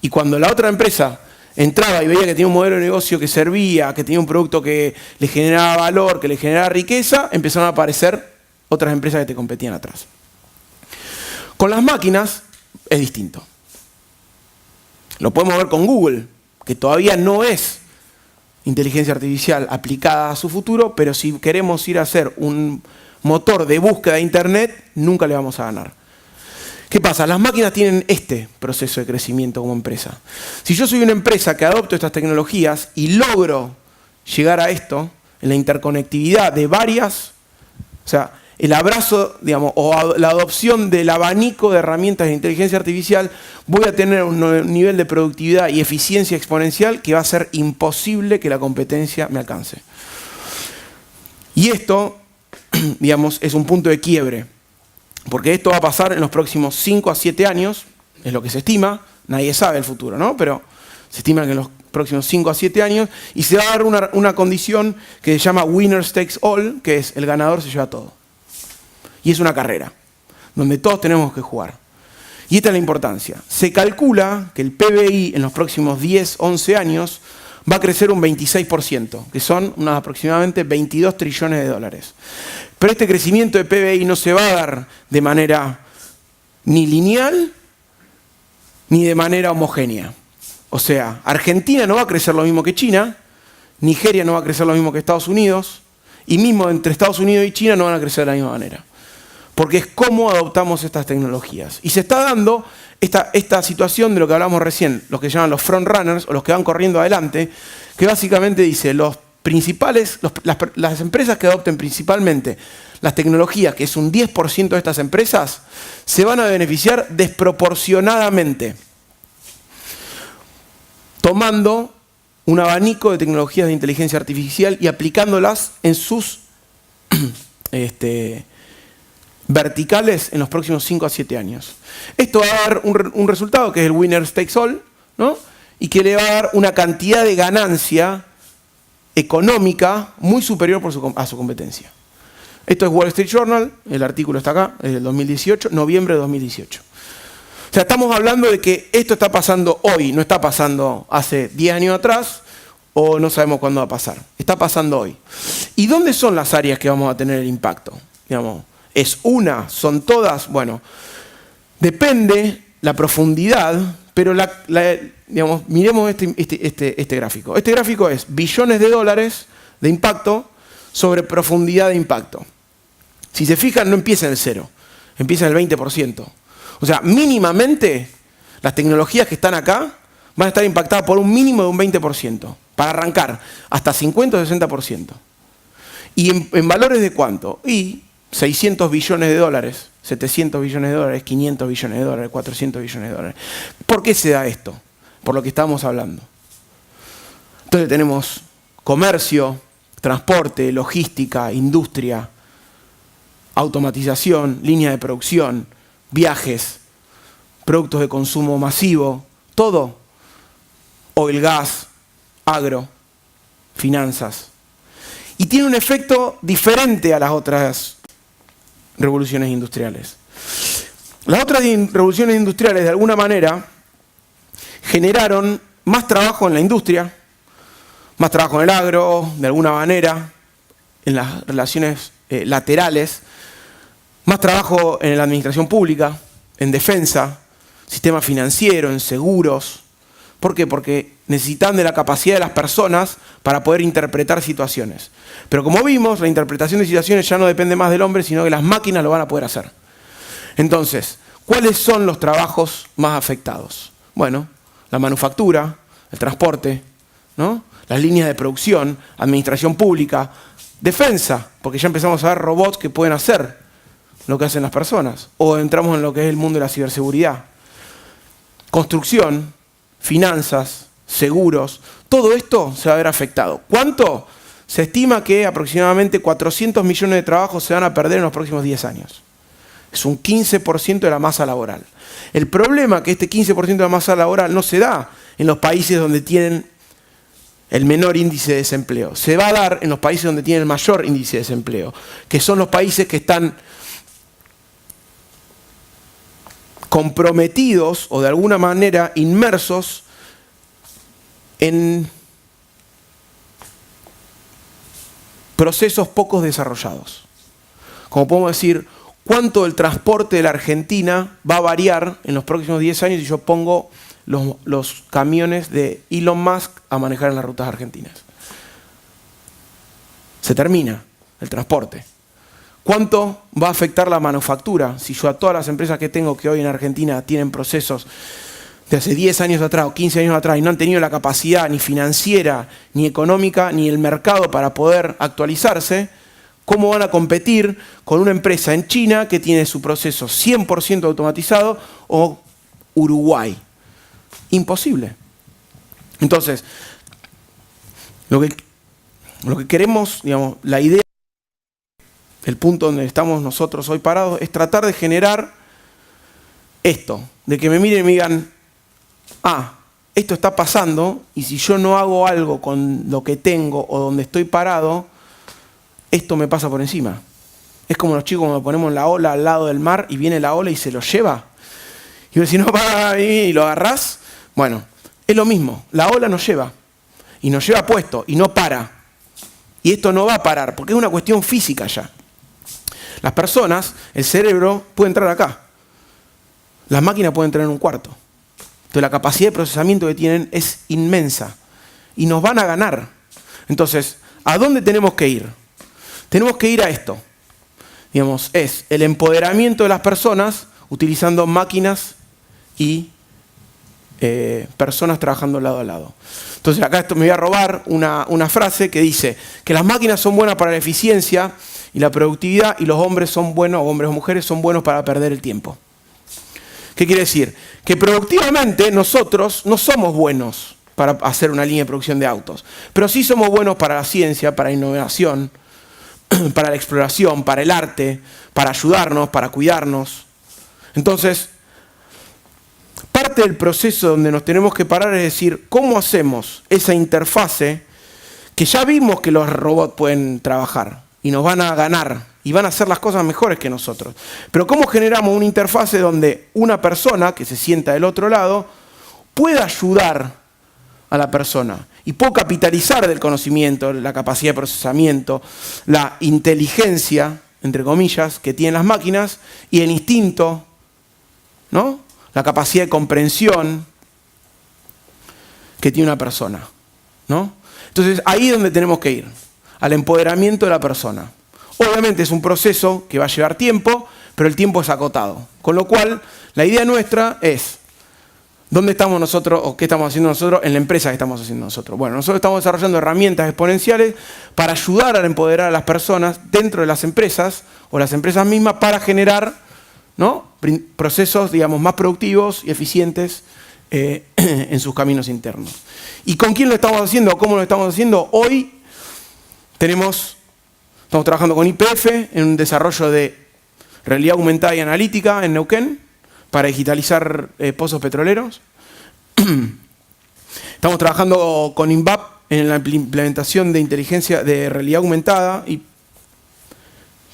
Y cuando la otra empresa entraba y veía que tenía un modelo de negocio que servía, que tenía un producto que le generaba valor, que le generaba riqueza, empezaron a aparecer otras empresas que te competían atrás. Con las máquinas es distinto. Lo podemos ver con Google, que todavía no es inteligencia artificial aplicada a su futuro, pero si queremos ir a hacer un motor de búsqueda de Internet, nunca le vamos a ganar. ¿Qué pasa? Las máquinas tienen este proceso de crecimiento como empresa. Si yo soy una empresa que adopto estas tecnologías y logro llegar a esto, en la interconectividad de varias, o sea, el abrazo, digamos, o la adopción del abanico de herramientas de inteligencia artificial, voy a tener un nivel de productividad y eficiencia exponencial que va a ser imposible que la competencia me alcance. Y esto, digamos, es un punto de quiebre, porque esto va a pasar en los próximos 5 a 7 años, es lo que se estima, nadie sabe el futuro, ¿no? Pero se estima que en los próximos 5 a 7 años, y se va a dar una condición que se llama winner takes all, que es el ganador se lleva todo. Y es una carrera, donde todos tenemos que jugar. Y esta es la importancia. Se calcula que el PBI en los próximos 10, 11 años va a crecer un 26%, que son unos aproximadamente 22 trillones de dólares. Pero este crecimiento de PBI no se va a dar de manera ni lineal, ni de manera homogénea. O sea, Argentina no va a crecer lo mismo que China, Nigeria no va a crecer lo mismo que Estados Unidos, y mismo entre Estados Unidos y China no van a crecer de la misma manera. Porque es cómo adoptamos estas tecnologías. Y se está dando esta situación de lo que hablamos recién, los que llaman los frontrunners, o los que van corriendo adelante, que básicamente dice, las empresas que adopten principalmente las tecnologías, que es un 10% de estas empresas, se van a beneficiar desproporcionadamente, tomando un abanico de tecnologías de inteligencia artificial y aplicándolas en sus verticales en los próximos 5 a 7 años. Esto va a dar un resultado que es el winner takes all, ¿no? Y que le va a dar una cantidad de ganancia económica muy superior a su competencia. Esto es Wall Street Journal, el artículo está acá, es del 2018, noviembre de 2018. O sea, estamos hablando de que esto está pasando hoy, no está pasando hace 10 años atrás, o no sabemos cuándo va a pasar. Está pasando hoy. ¿Y dónde son las áreas que vamos a tener el impacto? Digamos, ¿es una? ¿Son todas? Bueno, depende la profundidad, pero digamos, miremos este gráfico. Este gráfico es billones de dólares de impacto sobre profundidad de impacto. Si se fijan, no empieza en el 0, empieza en el 20%. O sea, mínimamente, las tecnologías que están acá van a estar impactadas por un mínimo de un 20%, para arrancar hasta 50 o 60%. ¿Y en valores de cuánto? Y 600 billones de dólares, 700 billones de dólares, 500 billones de dólares, 400 billones de dólares. ¿Por qué se da esto? Por lo que estamos hablando. Entonces tenemos comercio, transporte, logística, industria, automatización, línea de producción, viajes, productos de consumo masivo, todo, oil, gas, agro, finanzas. Y tiene un efecto diferente a las otras revoluciones industriales. Las otras revoluciones industriales, de alguna manera, generaron más trabajo en la industria, más trabajo en el agro, de alguna manera, en las relaciones laterales, más trabajo en la administración pública, en defensa, sistema financiero, en seguros. ¿Por qué? Porque necesitan de la capacidad de las personas para poder interpretar situaciones. Pero como vimos, la interpretación de situaciones ya no depende más del hombre, sino que las máquinas lo van a poder hacer. Entonces, ¿cuáles son los trabajos más afectados? Bueno, la manufactura, el transporte, ¿no? Las líneas de producción, administración pública, defensa, porque ya empezamos a ver robots que pueden hacer lo que hacen las personas. O entramos en lo que es el mundo de la ciberseguridad. Construcción, finanzas, seguros, todo esto se va a ver afectado. ¿Cuánto? Se estima que aproximadamente 400 millones de trabajos se van a perder en los próximos 10 años. Es un 15% de la masa laboral. El problema es que este 15% de la masa laboral no se da en los países donde tienen el menor índice de desempleo. Se va a dar en los países donde tienen el mayor índice de desempleo, que son los países que están comprometidos o de alguna manera inmersos en procesos poco desarrollados. Como podemos decir, ¿cuánto del transporte de la Argentina va a variar en los próximos 10 años si yo pongo los camiones de Elon Musk a manejar en las rutas argentinas? Se termina el transporte. ¿Cuánto va a afectar la manufactura si yo a todas las empresas que tengo que hoy en Argentina tienen procesos de hace 10 años atrás o 15 años atrás y no han tenido la capacidad ni financiera, ni económica, ni el mercado para poder actualizarse? ¿Cómo van a competir con una empresa en China que tiene su proceso 100% automatizado o Uruguay? Imposible. Entonces, lo que queremos, digamos, la idea, el punto donde estamos nosotros hoy parados, es tratar de generar esto, de que me miren y me digan, esto está pasando y si yo no hago algo con lo que tengo o donde estoy parado, esto me pasa por encima. Es como los chicos cuando ponemos la ola al lado del mar y viene la ola y se lo lleva. Y si no va y lo agarrás, bueno, es lo mismo. La ola nos lleva y nos lleva puesto y no para. Y esto no va a parar porque es una cuestión física ya. Las personas, el cerebro puede entrar acá. Las máquinas pueden entrar en un cuarto. Entonces la capacidad de procesamiento que tienen es inmensa y nos van a ganar. Entonces, ¿a dónde tenemos que ir? Tenemos que ir a esto. Digamos, es el empoderamiento de las personas utilizando máquinas y personas trabajando lado a lado. Entonces acá me voy a robar una frase que dice que las máquinas son buenas para la eficiencia y la productividad y los hombres son buenos, hombres o mujeres son buenos para perder el tiempo. ¿Qué quiere decir? Que productivamente nosotros no somos buenos para hacer una línea de producción de autos, pero sí somos buenos para la ciencia, para la innovación, para la exploración, para el arte, para ayudarnos, para cuidarnos. Entonces, parte del proceso donde nos tenemos que parar es decir, ¿cómo hacemos esa interfase que ya vimos que los robots pueden trabajar y nos van a ganar y van a hacer las cosas mejores que nosotros? Pero ¿cómo generamos una interfase donde una persona que se sienta del otro lado pueda ayudar a la persona y puedo capitalizar del conocimiento, la capacidad de procesamiento, la inteligencia, entre comillas, que tienen las máquinas y el instinto, ¿no? La capacidad de comprensión que tiene una persona, ¿no? Entonces ahí es donde tenemos que ir, al empoderamiento de la persona. Obviamente es un proceso que va a llevar tiempo, pero el tiempo es acotado. Con lo cual, la idea nuestra es, ¿dónde estamos nosotros o qué estamos haciendo nosotros en la empresa que estamos haciendo nosotros? Bueno, nosotros estamos desarrollando herramientas exponenciales para ayudar a empoderar a las personas dentro de las empresas o las empresas mismas para generar, ¿no?, procesos, digamos, más productivos y eficientes en sus caminos internos. ¿Y con quién lo estamos haciendo? ¿Cómo lo estamos haciendo? Hoy Estamos trabajando con YPF en un desarrollo de realidad aumentada y analítica en Neuquén para digitalizar pozos petroleros. Estamos trabajando con INVAP en la implementación de inteligencia de realidad aumentada y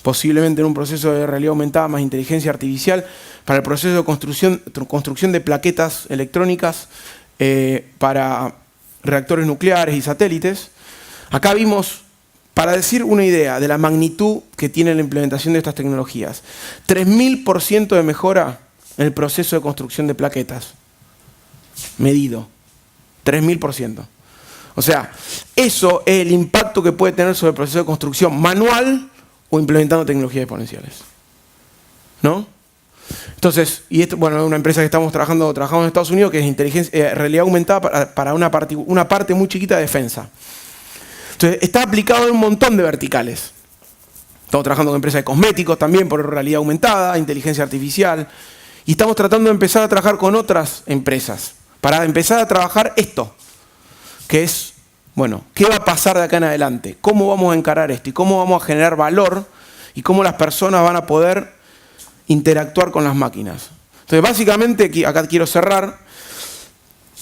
posiblemente en un proceso de realidad aumentada más inteligencia artificial para el proceso de construcción de plaquetas electrónicas para reactores nucleares y satélites. Acá vimos, para decir una idea de la magnitud que tiene la implementación de estas tecnologías, 3000% de mejora en el proceso de construcción de plaquetas. Medido. 3000%. O sea, eso es el impacto que puede tener sobre el proceso de construcción manual o implementando tecnologías exponenciales. ¿No? Entonces, y esto, bueno, una empresa que trabajamos en Estados Unidos, que es realidad aumentada para una parte muy chiquita de defensa. Entonces, está aplicado en un montón de verticales. Estamos trabajando con empresas de cosméticos también por realidad aumentada, inteligencia artificial. Y estamos tratando de empezar a trabajar con otras empresas para empezar a trabajar esto, que es, bueno, ¿qué va a pasar de acá en adelante? ¿Cómo vamos a encarar esto? ¿Y cómo vamos a generar valor? ¿Y cómo las personas van a poder interactuar con las máquinas? Entonces, básicamente, acá quiero cerrar.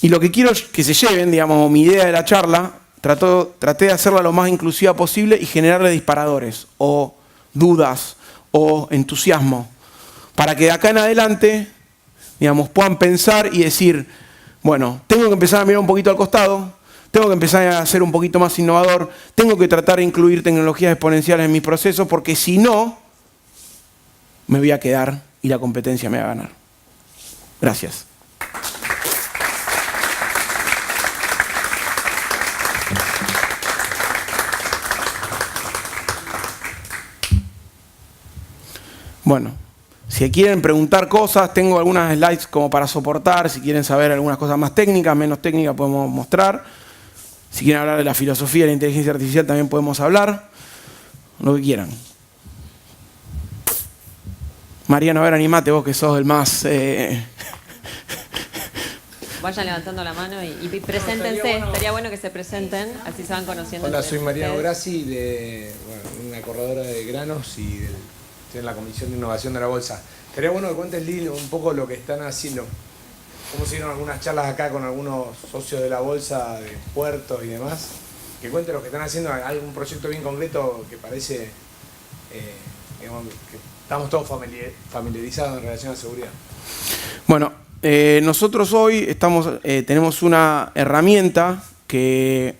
Y lo que quiero que se lleven, digamos, mi idea de la charla, traté de hacerla lo más inclusiva posible y generarle disparadores, o dudas, o entusiasmo, para que de acá en adelante, digamos, puedan pensar y decir, bueno, tengo que empezar a mirar un poquito al costado, tengo que empezar a ser un poquito más innovador, tengo que tratar de incluir tecnologías exponenciales en mis procesos, porque si no, me voy a quedar y la competencia me va a ganar. Gracias. Bueno, si quieren preguntar cosas, tengo algunas slides como para soportar. Si quieren saber algunas cosas más técnicas, menos técnicas, podemos mostrar. Si quieren hablar de la filosofía de la inteligencia artificial, también podemos hablar. Lo que quieran. Mariano, a ver, animate vos que sos el más... Vayan levantando la mano y preséntense. Estaría bueno que se presenten, así se van conociendo. Hola, soy Mariano ustedes. Grassi, de una corredora de granos y estoy en la Comisión de Innovación de la Bolsa. Estaría bueno que cuentes, Lili, un poco lo que están haciendo. Cómo se dieron algunas charlas acá con algunos socios de la Bolsa, de puertos y demás. Que cuenten lo que están haciendo. Hay un proyecto bien concreto que parece digamos, que estamos todos familiarizados en relación a seguridad. Bueno, nosotros hoy tenemos una herramienta que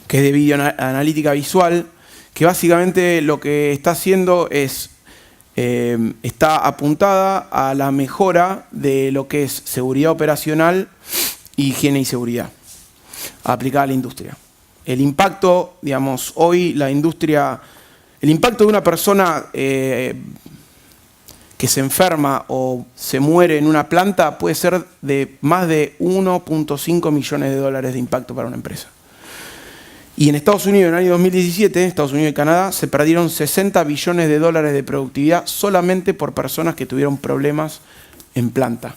es de videoanalítica visual, que básicamente lo que está haciendo es, está apuntada a la mejora de lo que es seguridad operacional, higiene y seguridad, aplicada a la industria. El impacto, digamos, hoy la industria, el impacto de una persona que se enferma o se muere en una planta puede ser de más de 1.5 millones de dólares de impacto para una empresa. Y en Estados Unidos, en el año 2017, Estados Unidos y Canadá, se perdieron 60 billones de dólares de productividad solamente por personas que tuvieron problemas en planta.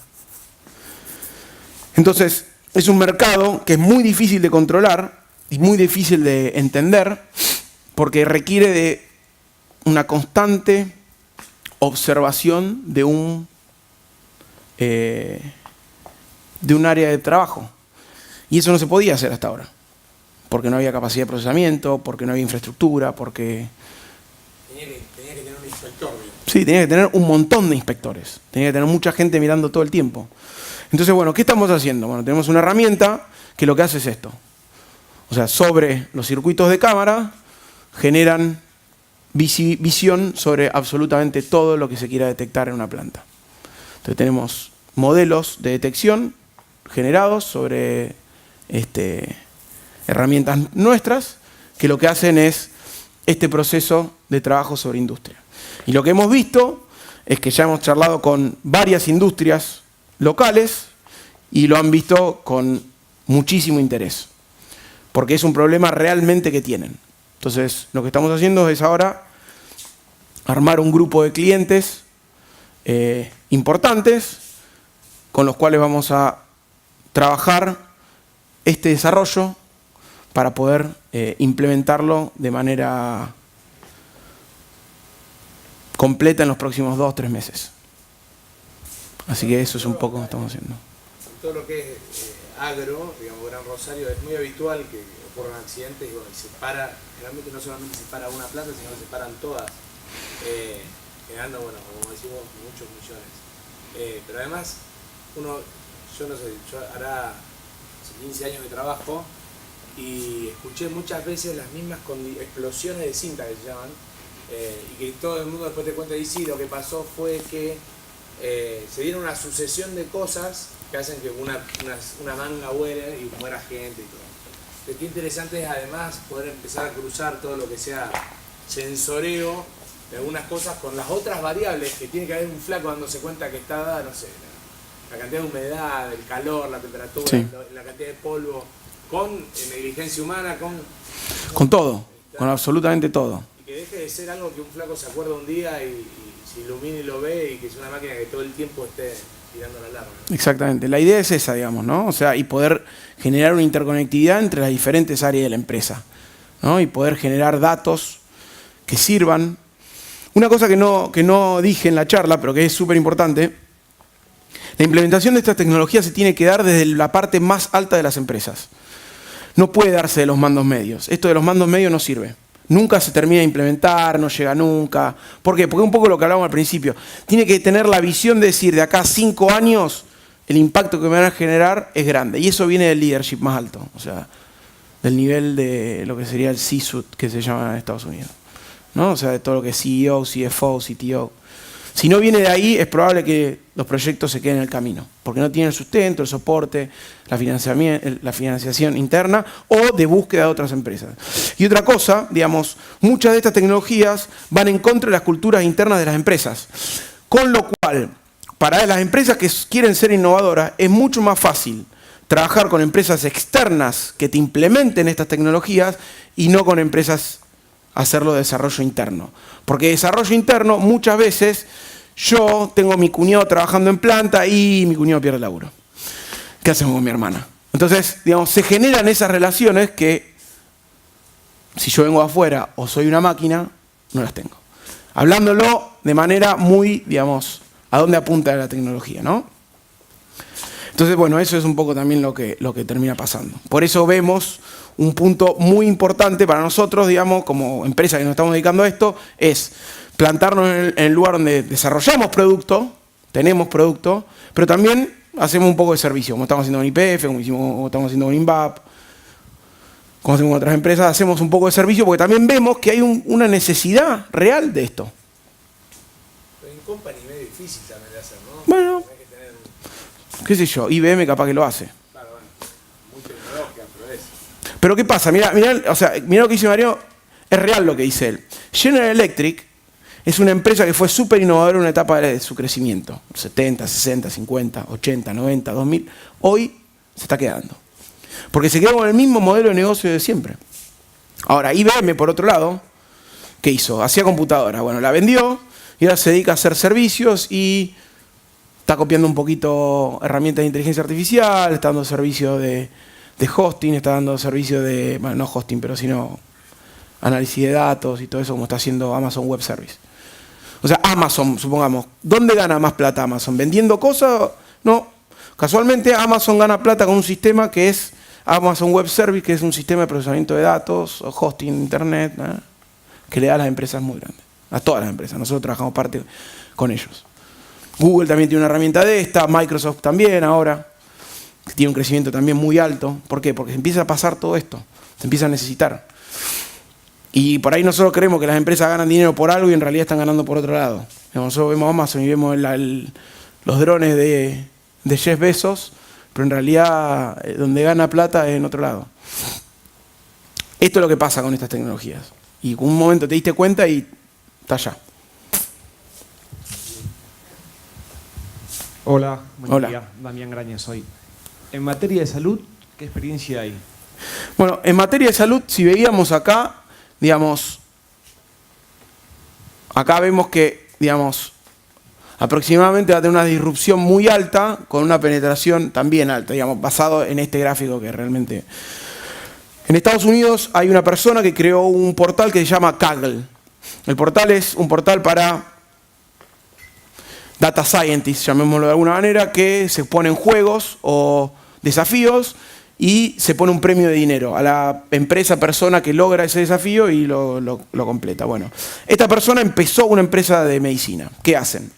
Entonces, es un mercado que es muy difícil de controlar y muy difícil de entender porque requiere de una constante observación de un área de trabajo. Y eso no se podía hacer hasta ahora. Porque no había capacidad de procesamiento, porque no había infraestructura, porque... Tenía que tener un inspector. Sí, tenía que tener un montón de inspectores. Tenía que tener mucha gente mirando todo el tiempo. Entonces, bueno, ¿qué estamos haciendo? Bueno, tenemos una herramienta que lo que hace es esto. O sea, sobre los circuitos de cámara generan visión sobre absolutamente todo lo que se quiera detectar en una planta. Entonces tenemos modelos de detección generados sobre herramientas nuestras que lo que hacen es este proceso de trabajo sobre industria. Y lo que hemos visto es que ya hemos charlado con varias industrias locales y lo han visto con muchísimo interés, porque es un problema realmente que tienen. Entonces, lo que estamos haciendo es ahora armar un grupo de clientes importantes con los cuales vamos a trabajar este desarrollo para poder implementarlo de manera completa en los próximos 2 o 3 meses. Así que eso es un poco lo que estamos haciendo. Todo lo que es agro, digamos, Gran Rosario, es muy habitual que ocurran accidentes y bueno, generalmente no solamente se para una planta, sino que se paran todas, generando, bueno, como decimos, muchos millones. Pero además, yo no sé, yo hará 15 años de trabajo y escuché muchas veces las mismas explosiones de cinta que se llaman, y que todo el mundo después te cuenta y sí, lo que pasó fue que se dieron una sucesión de cosas que hacen que una manga vuele y muera gente y todo. Pero qué interesante es además poder empezar a cruzar todo lo que sea sensoreo de algunas cosas con las otras variables que tiene que haber un flaco dándose cuenta que está dada, no sé, la cantidad de humedad, el calor, la temperatura, sí, la cantidad de polvo, con negligencia humana, con todo, con absolutamente todo. Y que deje de ser algo que un flaco se acuerda un día y se ilumina y lo ve y que es una máquina que todo el tiempo esté tirando la alarma, ¿no? Exactamente, la idea es esa, digamos, ¿no? O sea, y poder generar una interconectividad entre las diferentes áreas de la empresa, ¿no? Y poder generar datos que sirvan. Una cosa que no dije en la charla, pero que es súper importante, la implementación de estas tecnologías se tiene que dar desde la parte más alta de las empresas. No puede darse de los mandos medios. Esto de los mandos medios no sirve. Nunca se termina de implementar, no llega nunca. ¿Por qué? Porque un poco lo que hablábamos al principio. Tiene que tener la visión de decir, de acá a 5 años, el impacto que me van a generar es grande. Y eso viene del leadership más alto. O sea, del nivel de lo que sería el C-suite, que se llama en Estados Unidos, ¿no? O sea, de todo lo que es CEO, CFO, CTO. Si no viene de ahí, es probable que los proyectos se queden en el camino, porque no tienen el sustento, el soporte, la financiación interna o de búsqueda de otras empresas. Y otra cosa, digamos, muchas de estas tecnologías van en contra de las culturas internas de las empresas. Con lo cual, para las empresas que quieren ser innovadoras, es mucho más fácil trabajar con empresas externas que te implementen estas tecnologías y no con empresas hacerlo de desarrollo interno. Porque desarrollo interno, muchas veces, yo tengo a mi cuñado trabajando en planta y mi cuñado pierde el laburo. ¿Qué hacemos con mi hermana? Entonces, digamos, se generan esas relaciones que, si yo vengo afuera o soy una máquina, no las tengo. Hablándolo de manera muy, digamos, a dónde apunta la tecnología, ¿no? Entonces, bueno, eso es un poco también lo que termina pasando. Por eso vemos un punto muy importante para nosotros, digamos, como empresa que nos estamos dedicando a esto, es plantarnos en el lugar donde desarrollamos producto, tenemos producto, pero también hacemos un poco de servicio, como estamos haciendo con YPF, como estamos haciendo con INVAP, como hacemos con otras empresas, hacemos un poco de servicio porque también vemos que hay una necesidad real de esto. Pero en company es medio difícil también de hacer, ¿no? Bueno, qué sé yo, IBM capaz que lo hace. Claro, bueno, muy tecnológica, pero es. Pero ¿qué pasa? Mirá lo que dice Mario, es real lo que dice él. General Electric es una empresa que fue súper innovadora en una etapa de su crecimiento. 70, 60, 50, 80, 90, 2000. Hoy se está quedando. Porque se quedó con el mismo modelo de negocio de siempre. Ahora, IBM, por otro lado, ¿qué hizo? Hacía computadora. Bueno, la vendió y ahora se dedica a hacer servicios y está copiando un poquito herramientas de inteligencia artificial, está dando servicio de hosting, está dando servicio de, bueno, no hosting, pero sino análisis de datos y todo eso como está haciendo Amazon Web Service. O sea, Amazon, supongamos, ¿dónde gana más plata Amazon? ¿Vendiendo cosas? No. Casualmente Amazon gana plata con un sistema que es Amazon Web Service, que es un sistema de procesamiento de datos, o hosting, internet, ¿no? Que le da a las empresas muy grandes. A todas las empresas. Nosotros trabajamos parte con ellos. Google también tiene una herramienta de esta, Microsoft también ahora, que tiene un crecimiento también muy alto. ¿Por qué? Porque se empieza a pasar todo esto, se empieza a necesitar. Y por ahí nosotros creemos que las empresas ganan dinero por algo y en realidad están ganando por otro lado. Nosotros vemos Amazon y vemos los drones de Jeff Bezos, pero en realidad donde gana plata es en otro lado. Esto es lo que pasa con estas tecnologías. Y en un momento te diste cuenta y está allá. Hola, buen Hola. día. Damián Grañez soy. En materia de salud, ¿qué experiencia hay? Bueno, en materia de salud, si veíamos acá, digamos, acá vemos que, digamos, aproximadamente va a tener una disrupción muy alta con una penetración también alta, digamos, basado en este gráfico que realmente En Estados Unidos hay una persona que creó un portal que se llama Kaggle. El portal es un portal para data scientists, llamémoslo de alguna manera, que se ponen juegos o desafíos y se pone un premio de dinero a la persona que logra ese desafío y lo completa. Bueno, esta persona empezó una empresa de medicina. ¿Qué hacen?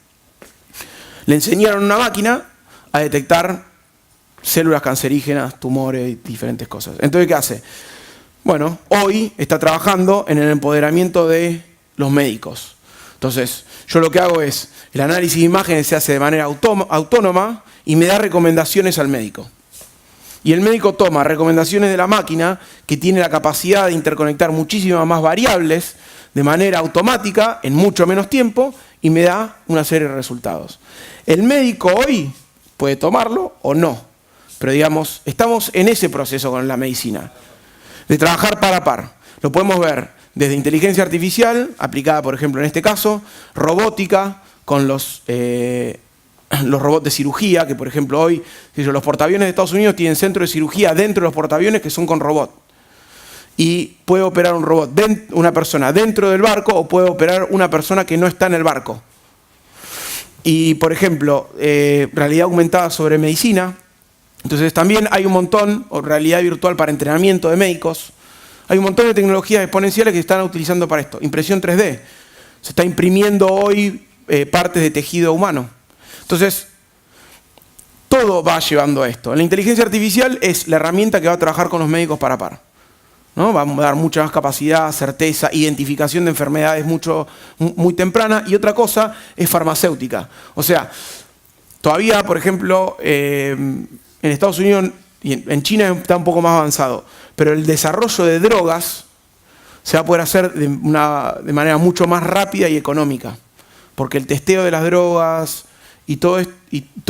Le enseñaron a una máquina a detectar células cancerígenas, tumores y diferentes cosas. Entonces, ¿qué hace? Bueno, hoy está trabajando en el empoderamiento de los médicos. Entonces, yo lo que hago es, el análisis de imágenes se hace de manera autónoma y me da recomendaciones al médico. Y el médico toma recomendaciones de la máquina que tiene la capacidad de interconectar muchísimas más variables de manera automática en mucho menos tiempo y me da una serie de resultados. El médico hoy puede tomarlo o no, pero digamos, estamos en ese proceso con la medicina, de trabajar par a par. Lo podemos ver desde inteligencia artificial, aplicada por ejemplo en este caso, robótica, con los robots de cirugía, que por ejemplo hoy los portaaviones de Estados Unidos tienen centros de cirugía dentro de los portaaviones que son con robot. Y puede operar un robot, una persona dentro del barco o puede operar una persona que no está en el barco. Y por ejemplo, realidad aumentada sobre medicina. Entonces también hay un montón, o realidad virtual para entrenamiento de médicos. Hay un montón de tecnologías exponenciales que se están utilizando para esto. Impresión 3D. Se está imprimiendo hoy partes de tejido humano. Entonces, todo va llevando a esto. La inteligencia artificial es la herramienta que va a trabajar con los médicos par a par, ¿no? Va a dar mucha más capacidad, certeza, identificación de enfermedades muy temprana. Y otra cosa es farmacéutica. O sea, todavía, por ejemplo, en Estados Unidos y en China está un poco más avanzado, pero el desarrollo de drogas se va a poder hacer de manera mucho más rápida y económica, porque el testeo de las drogas y todo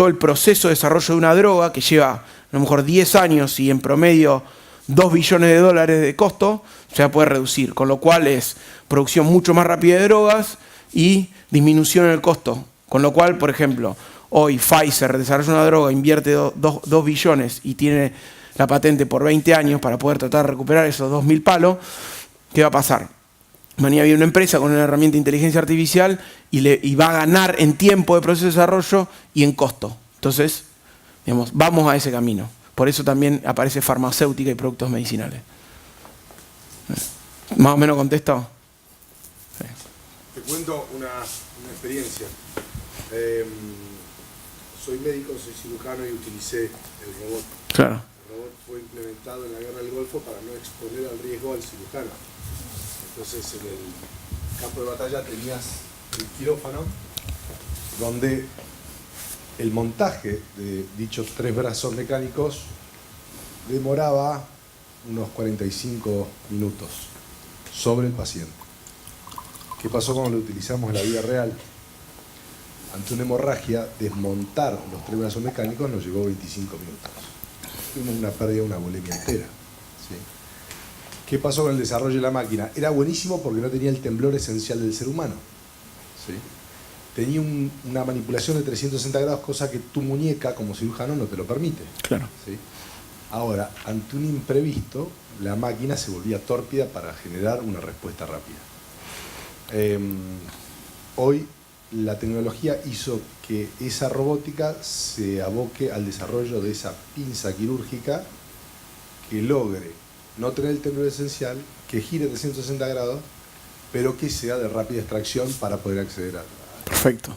el proceso de desarrollo de una droga, que lleva a lo mejor 10 años y en promedio $2 billones de costo, se va a poder reducir, con lo cual es producción mucho más rápida de drogas y disminución en el costo, con lo cual, por ejemplo, hoy Pfizer desarrolla una droga, invierte 2 billones y tiene la patente por 20 años para poder tratar de recuperar esos 2.000 palos. ¿Qué va a pasar? Mañana viene una empresa con una herramienta de inteligencia artificial y va a ganar en tiempo de proceso de desarrollo y en costo. Entonces, digamos, vamos a ese camino. Por eso también aparece farmacéutica y productos medicinales. ¿Más o menos contesto? Sí. Te cuento una experiencia. Soy médico, soy cirujano y utilicé el robot. Claro. El robot fue implementado en la guerra del Golfo para no exponer al riesgo al cirujano. Entonces en el campo de batalla tenías el quirófano donde el montaje de dichos 3 brazos mecánicos demoraba unos 45 minutos sobre el paciente. ¿Qué pasó cuando lo utilizamos en la vida real? Ante una hemorragia, desmontar los 3 brazos mecánicos nos llevó 25 minutos. Tuvimos una pérdida, una bulimia entera. ¿Sí? ¿Qué pasó con el desarrollo de la máquina? Era buenísimo porque no tenía el temblor esencial del ser humano. ¿Sí? Tenía una manipulación de 360 grados, cosa que tu muñeca como cirujano no te lo permite. Claro. ¿Sí? Ahora, ante un imprevisto, la máquina se volvía tórpida para generar una respuesta rápida. Hoy la tecnología hizo que esa robótica se aboque al desarrollo de esa pinza quirúrgica que logre no tener el temblor esencial, que gire 360 grados, pero que sea de rápida extracción para poder acceder a... Perfecto,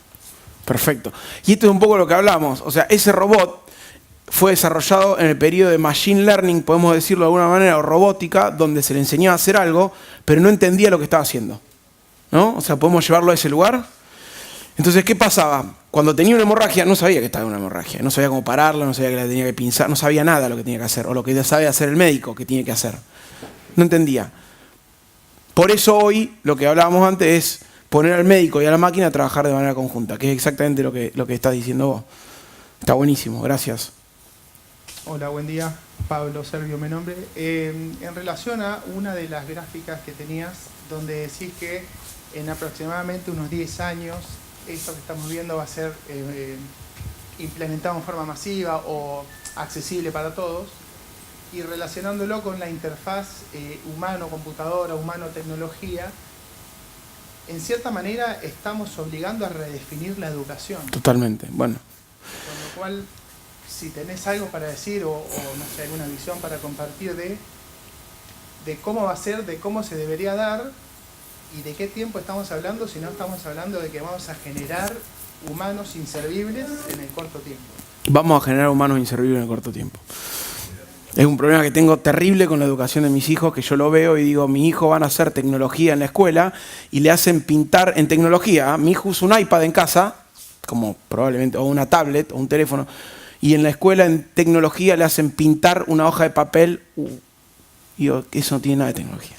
perfecto. Y esto es un poco lo que hablamos. O sea, ese robot fue desarrollado en el periodo de Machine Learning, podemos decirlo de alguna manera, o robótica, donde se le enseñaba a hacer algo, pero no entendía lo que estaba haciendo, ¿no? O sea, podemos llevarlo a ese lugar. Entonces, ¿qué pasaba? Cuando tenía una hemorragia, no sabía que estaba en una hemorragia, no sabía cómo pararla, no sabía que la tenía que pinzar, no sabía nada de lo que tenía que hacer, o lo que sabe hacer el médico que tiene que hacer. No entendía. Por eso hoy, lo que hablábamos antes es poner al médico y a la máquina a trabajar de manera conjunta, que es exactamente lo que estás diciendo vos. Está buenísimo, gracias. Hola, buen día. Pablo Servio, mi nombre. En relación a una de las gráficas que tenías, donde decís que en aproximadamente unos 10 años esto que estamos viendo va a ser implementado en forma masiva o accesible para todos. Y relacionándolo con la interfaz humano-computadora, humano-tecnología, en cierta manera estamos obligando a redefinir la educación. Totalmente, bueno. Con lo cual, si tenés algo para decir o no sé, alguna visión para compartir de cómo va a ser, de cómo se debería dar y de qué tiempo estamos hablando, si no estamos hablando de que vamos a generar humanos inservibles en el corto tiempo. Vamos a generar humanos inservibles en el corto tiempo. Es un problema que tengo terrible con la educación de mis hijos, que yo lo veo y digo, mi hijo van a hacer tecnología en la escuela y le hacen pintar en tecnología. Mi hijo usa un iPad en casa, como probablemente, o una tablet, o un teléfono, y en la escuela en tecnología le hacen pintar una hoja de papel. Y digo, eso no tiene nada de tecnología.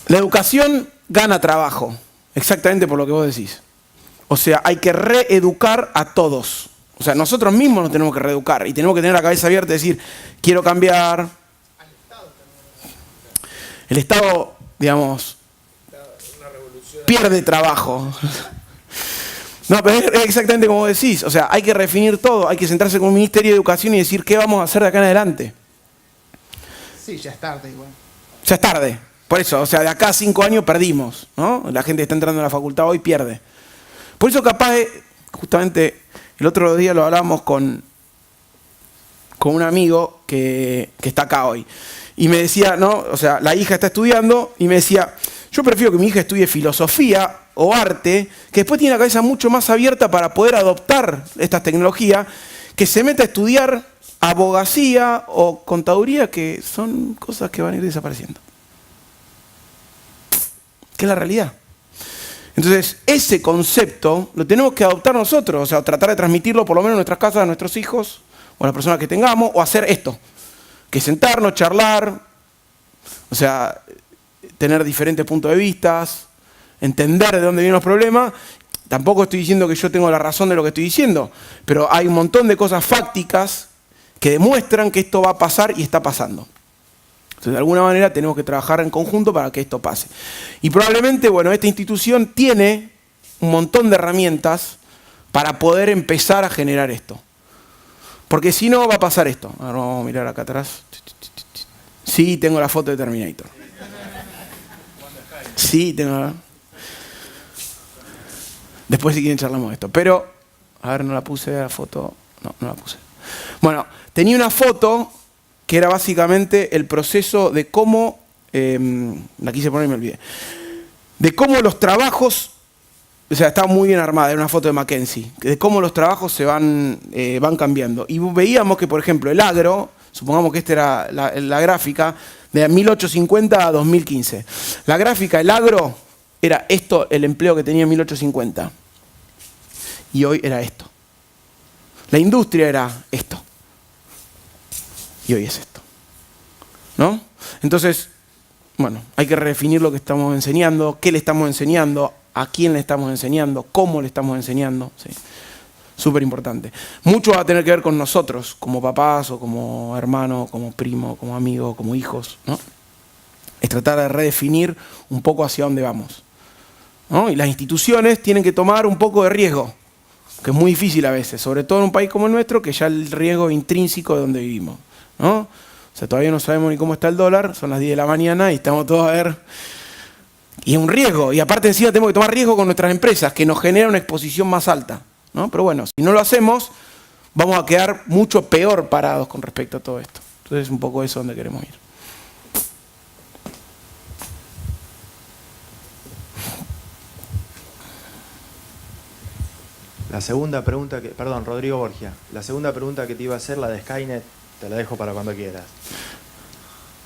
La educación gana trabajo, exactamente por lo que vos decís. O sea, hay que reeducar a todos. O sea, nosotros mismos nos tenemos que reeducar y tenemos que tener la cabeza abierta y decir, quiero cambiar. El Estado, digamos, pierde trabajo. No, pero es exactamente como vos decís. O sea, hay que redefinir todo, hay que sentarse con un Ministerio de Educación y decir qué vamos a hacer de acá en adelante. Sí, ya es tarde igual. Ya es tarde. Por eso, o sea, de acá a 5 años perdimos, ¿no? La gente que está entrando a la facultad hoy pierde. Por eso capaz, justamente, el otro día lo hablábamos con un amigo que está acá hoy. Y me decía, ¿no? O sea, la hija está estudiando y me decía, yo prefiero que mi hija estudie filosofía o arte, que después tiene la cabeza mucho más abierta para poder adoptar estas tecnologías, que se meta a estudiar abogacía o contaduría, que son cosas que van a ir desapareciendo. Que es la realidad. Entonces, ese concepto lo tenemos que adoptar nosotros, o sea, tratar de transmitirlo por lo menos en nuestras casas a nuestros hijos, o a las personas que tengamos, o hacer esto, que sentarnos, charlar, o sea, tener diferentes puntos de vista, entender de dónde vienen los problemas. Tampoco estoy diciendo que yo tengo la razón de lo que estoy diciendo, pero hay un montón de cosas fácticas que demuestran que esto va a pasar y está pasando. Entonces, de alguna manera tenemos que trabajar en conjunto para que esto pase. Y probablemente, bueno, esta institución tiene un montón de herramientas para poder empezar a generar esto. Porque si no, va a pasar esto. Ahora vamos a mirar acá atrás. Sí, tengo la foto de Terminator. Sí, tengo. Después si quieren charlamos de esto. Pero, a ver, no la puse la foto. No la puse. Bueno, tenía una foto que era básicamente el proceso de cómo, la quise poner y me olvidé, de cómo los trabajos, o sea, estaba muy bien armada, era una foto de Mackenzie, de cómo los trabajos se van cambiando. Y veíamos que, por ejemplo, el agro, supongamos que esta era la gráfica, de 1850 a 2015. La gráfica, el agro, era esto, el empleo que tenía en 1850. Y hoy era esto. La industria era esto. Y hoy es esto. ¿No? Entonces, bueno, hay que redefinir lo que estamos enseñando, qué le estamos enseñando, a quién le estamos enseñando, cómo le estamos enseñando. ¿Sí? Súper importante. Mucho va a tener que ver con nosotros, como papás o como hermanos, como primos, como amigos, como hijos, ¿no? Es tratar de redefinir un poco hacia dónde vamos, ¿no? Y las instituciones tienen que tomar un poco de riesgo, que es muy difícil a veces, sobre todo en un país como el nuestro, que ya el riesgo es intrínseco de donde vivimos, ¿no? O sea, todavía no sabemos ni cómo está el dólar, son las 10 de la mañana y estamos todos a ver. Y es un riesgo, y aparte encima tenemos que tomar riesgo con nuestras empresas, que nos genera una exposición más alta, ¿no? Pero bueno, si no lo hacemos, vamos a quedar mucho peor parados con respecto a todo esto. Entonces es un poco eso donde queremos ir. La segunda pregunta que... Perdón, Rodrigo Borgia. La segunda pregunta que te iba a hacer, la de Skynet, te la dejo para cuando quieras.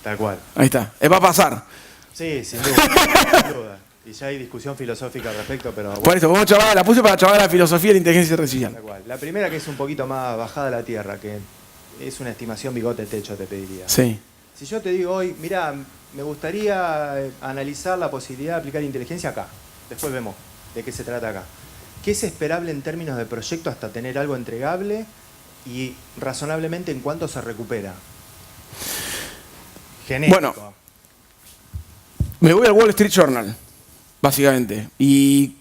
Tal cual. Ahí está. Va a pasar. Sí, sin duda. Sin duda. Y ya hay discusión filosófica al respecto, pero... Bueno. Por eso, vamos a chavar, la puse para chavar la filosofía de la inteligencia artificial. Tal cual. La primera, que es un poquito más bajada a la tierra, que es una estimación bigote techo, te pediría. Sí. Si yo te digo hoy, mira, me gustaría analizar la posibilidad de aplicar inteligencia acá. Después vemos de qué se trata acá. ¿Qué es esperable en términos de proyecto hasta tener algo entregable y razonablemente en cuánto se recupera? Genérico. Bueno, me voy al Wall Street Journal, básicamente. Y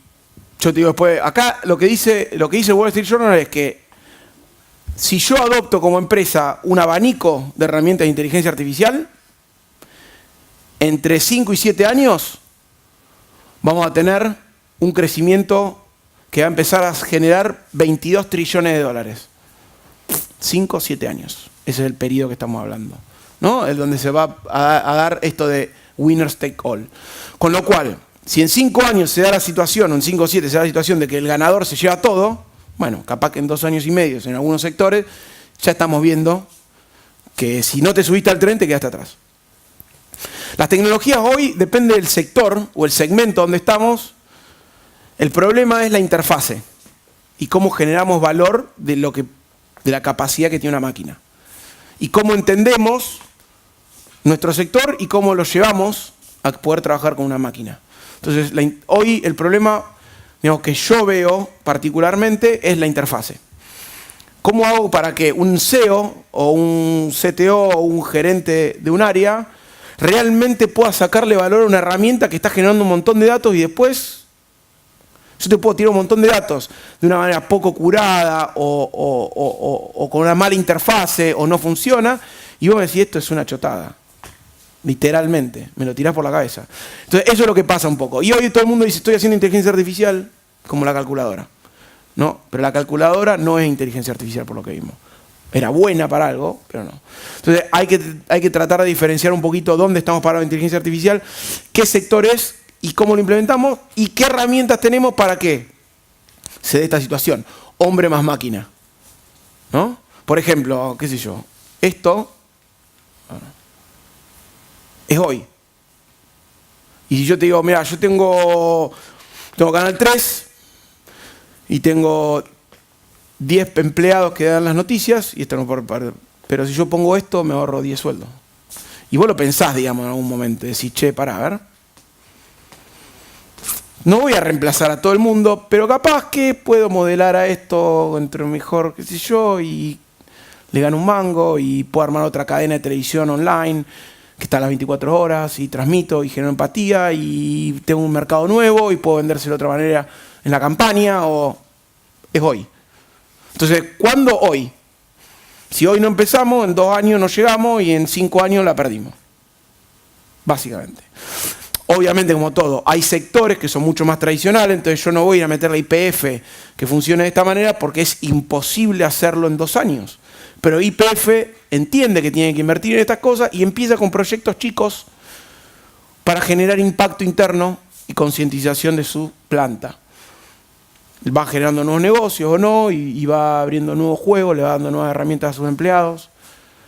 yo te digo después, acá lo que dice el Wall Street Journal es que si yo adopto como empresa un abanico de herramientas de inteligencia artificial, entre 5 y 7 años vamos a tener un crecimiento que va a empezar a generar 22 trillones de dólares. 5 o 7 años. Ese es el periodo que estamos hablando, ¿no? Es donde se va a dar esto de winners take all. Con lo cual, si en 5 años se da la situación, o en 5 o 7 se da la situación de que el ganador se lleva todo, bueno, capaz que en 2 años y medio, en algunos sectores, ya estamos viendo que si no te subiste al tren, te quedaste atrás. Las tecnologías hoy, depende del sector o el segmento donde estamos, el problema es la interfase y cómo generamos valor de la capacidad que tiene una máquina. Y cómo entendemos nuestro sector y cómo lo llevamos a poder trabajar con una máquina. Entonces, hoy el problema, digamos, que yo veo particularmente es la interfase. ¿Cómo hago para que un CEO o un CTO o un gerente de un área realmente pueda sacarle valor a una herramienta que está generando un montón de datos y después yo te puedo tirar un montón de datos de una manera poco curada o con una mala interfase o no funciona y vos me decís esto es una chotada? Literalmente, me lo tirás por la cabeza. Entonces eso es lo que pasa un poco. Y hoy todo el mundo dice estoy haciendo inteligencia artificial como la calculadora. No, pero la calculadora no es inteligencia artificial por lo que vimos. Era buena para algo, pero no. Entonces hay que tratar de diferenciar un poquito dónde estamos parados en inteligencia artificial, qué sector es y cómo lo implementamos y qué herramientas tenemos para que se dé esta situación. Hombre más máquina, ¿no? Por ejemplo, qué sé yo, esto es hoy. Y si yo te digo, mira, yo tengo Canal 3 y tengo 10 empleados que dan las noticias, y esto no pero si yo pongo esto, me ahorro 10 sueldos. Y vos lo pensás, digamos, en algún momento, decís, che, pará, a ver. No voy a reemplazar a todo el mundo, pero capaz que puedo modelar a esto entre mejor, qué sé yo, y le gano un mango, y puedo armar otra cadena de televisión online, que está a las 24 horas, y transmito, y genero empatía, y tengo un mercado nuevo, y puedo vendérselo de otra manera en la campaña, o es hoy. Entonces, ¿cuándo hoy? Si hoy no empezamos, en 2 años no llegamos y en 5 años la perdimos. Básicamente. Obviamente, como todo, hay sectores que son mucho más tradicionales, entonces yo no voy a ir a meter la YPF que funcione de esta manera porque es imposible hacerlo en 2 años. Pero YPF entiende que tiene que invertir en estas cosas y empieza con proyectos chicos para generar impacto interno y concientización de su planta. Va generando nuevos negocios o no, y va abriendo nuevos juegos, le va dando nuevas herramientas a sus empleados.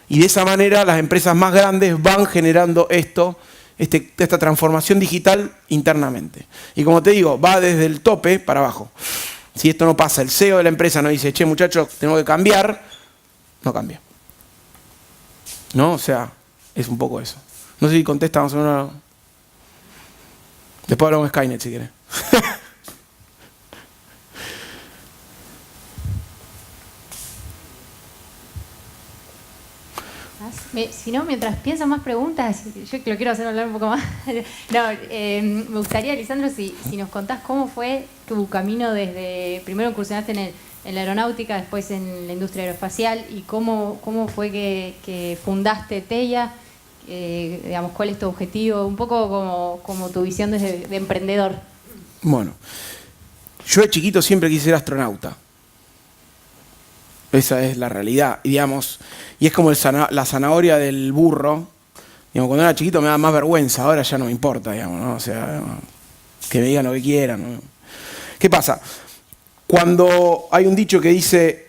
Y de esa manera las empresas más grandes van generando esta transformación digital internamente. Y como te digo, va desde el tope para abajo. Si esto no pasa, el CEO de la empresa no dice, che muchachos, tengo que cambiar, no cambia. ¿No? O sea, es un poco eso. No sé si contesta más o menos. Después hablamos de Skynet si querés. Si no, mientras pienso más preguntas, yo lo quiero hacer hablar un poco más. No, me gustaría, Lisandro, si nos contás cómo fue tu camino desde, primero incursionaste en la aeronáutica, después en la industria aeroespacial, y cómo fue que fundaste TEIA, digamos, cuál es tu objetivo, un poco como tu visión de emprendedor. Bueno, yo de chiquito siempre quise ser astronauta. Esa es la realidad, y digamos, y es como la zanahoria del burro. Digamos, cuando era chiquito me daba más vergüenza, ahora ya no me importa, digamos, ¿no? O sea, que me digan lo que quieran, ¿no? ¿Qué pasa? Cuando hay un dicho que dice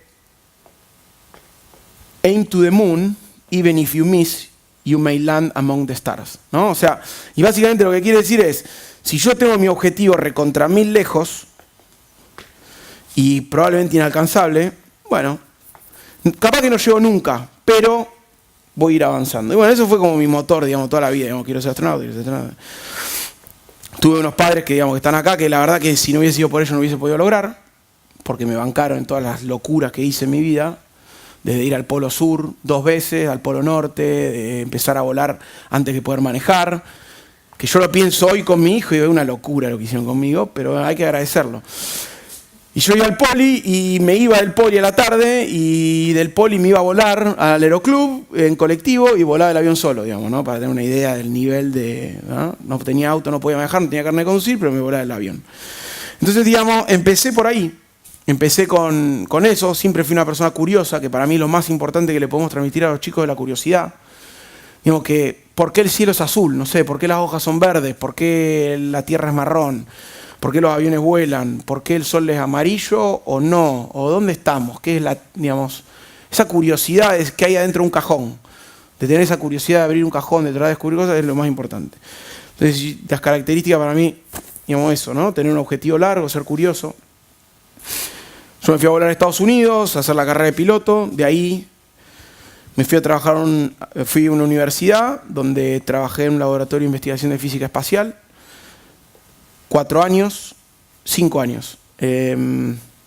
aim to the moon, even if you miss, you may land among the stars, ¿no? O sea, y básicamente lo que quiere decir es, si yo tengo mi objetivo recontra 1000 lejos y probablemente inalcanzable, bueno, capaz que no llego nunca, pero voy a ir avanzando. Y bueno, eso fue como mi motor, digamos, toda la vida. Digamos, quiero ser astronauta, quiero ser astronauta. Tuve unos padres que, digamos, que están acá, que la verdad que si no hubiese sido por ellos no hubiese podido lograr, porque me bancaron en todas las locuras que hice en mi vida, desde ir al Polo Sur 2 veces, al Polo Norte, de empezar a volar antes de poder manejar, que yo lo pienso hoy con mi hijo y es una locura lo que hicieron conmigo, pero hay que agradecerlo. Y Y yo iba al poli y me iba del poli a la tarde y del poli me iba a volar al aeroclub en colectivo y volaba el avión solo, digamos, ¿no? Para tener una idea del nivel de... No tenía auto, no podía viajar, no tenía carnet de conducir, pero me volaba el avión. Entonces, digamos, empecé por ahí. Empecé con eso. Siempre fui una persona curiosa, que para mí lo más importante que le podemos transmitir a los chicos es la curiosidad. Digamos que, ¿por qué el cielo es azul? No sé, ¿por qué las hojas son verdes? ¿Por qué la tierra es marrón? ¿Por qué los aviones vuelan? ¿Por qué el sol es amarillo o no? ¿O dónde estamos? ¿Qué es digamos, esa curiosidad que hay adentro de un cajón? De tener esa curiosidad de abrir un cajón, de tratar de descubrir cosas, es lo más importante. Entonces, las características para mí, digamos eso, ¿no? Tener un objetivo largo, ser curioso. Yo me fui a volar a Estados Unidos, a hacer la carrera de piloto. De ahí me fui a trabajar, fui a una universidad donde trabajé en un laboratorio de investigación de física espacial. 4 años, 5 años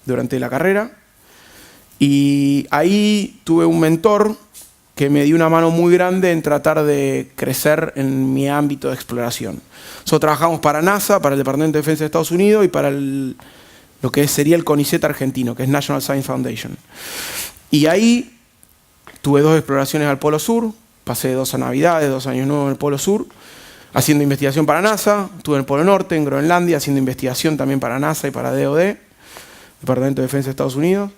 durante la carrera. Y ahí tuve un mentor que me dio una mano muy grande en tratar de crecer en mi ámbito de exploración. Nosotros trabajamos para NASA, para el Departamento de Defensa de Estados Unidos y para lo que sería el CONICET argentino, que es National Science Foundation. Y ahí tuve 2 exploraciones al Polo Sur, pasé 2 Navidades, 2 Años Nuevos en el Polo Sur, haciendo investigación para NASA. Estuve en el Polo Norte, en Groenlandia, haciendo investigación también para NASA y para DoD, Departamento de Defensa de Estados Unidos.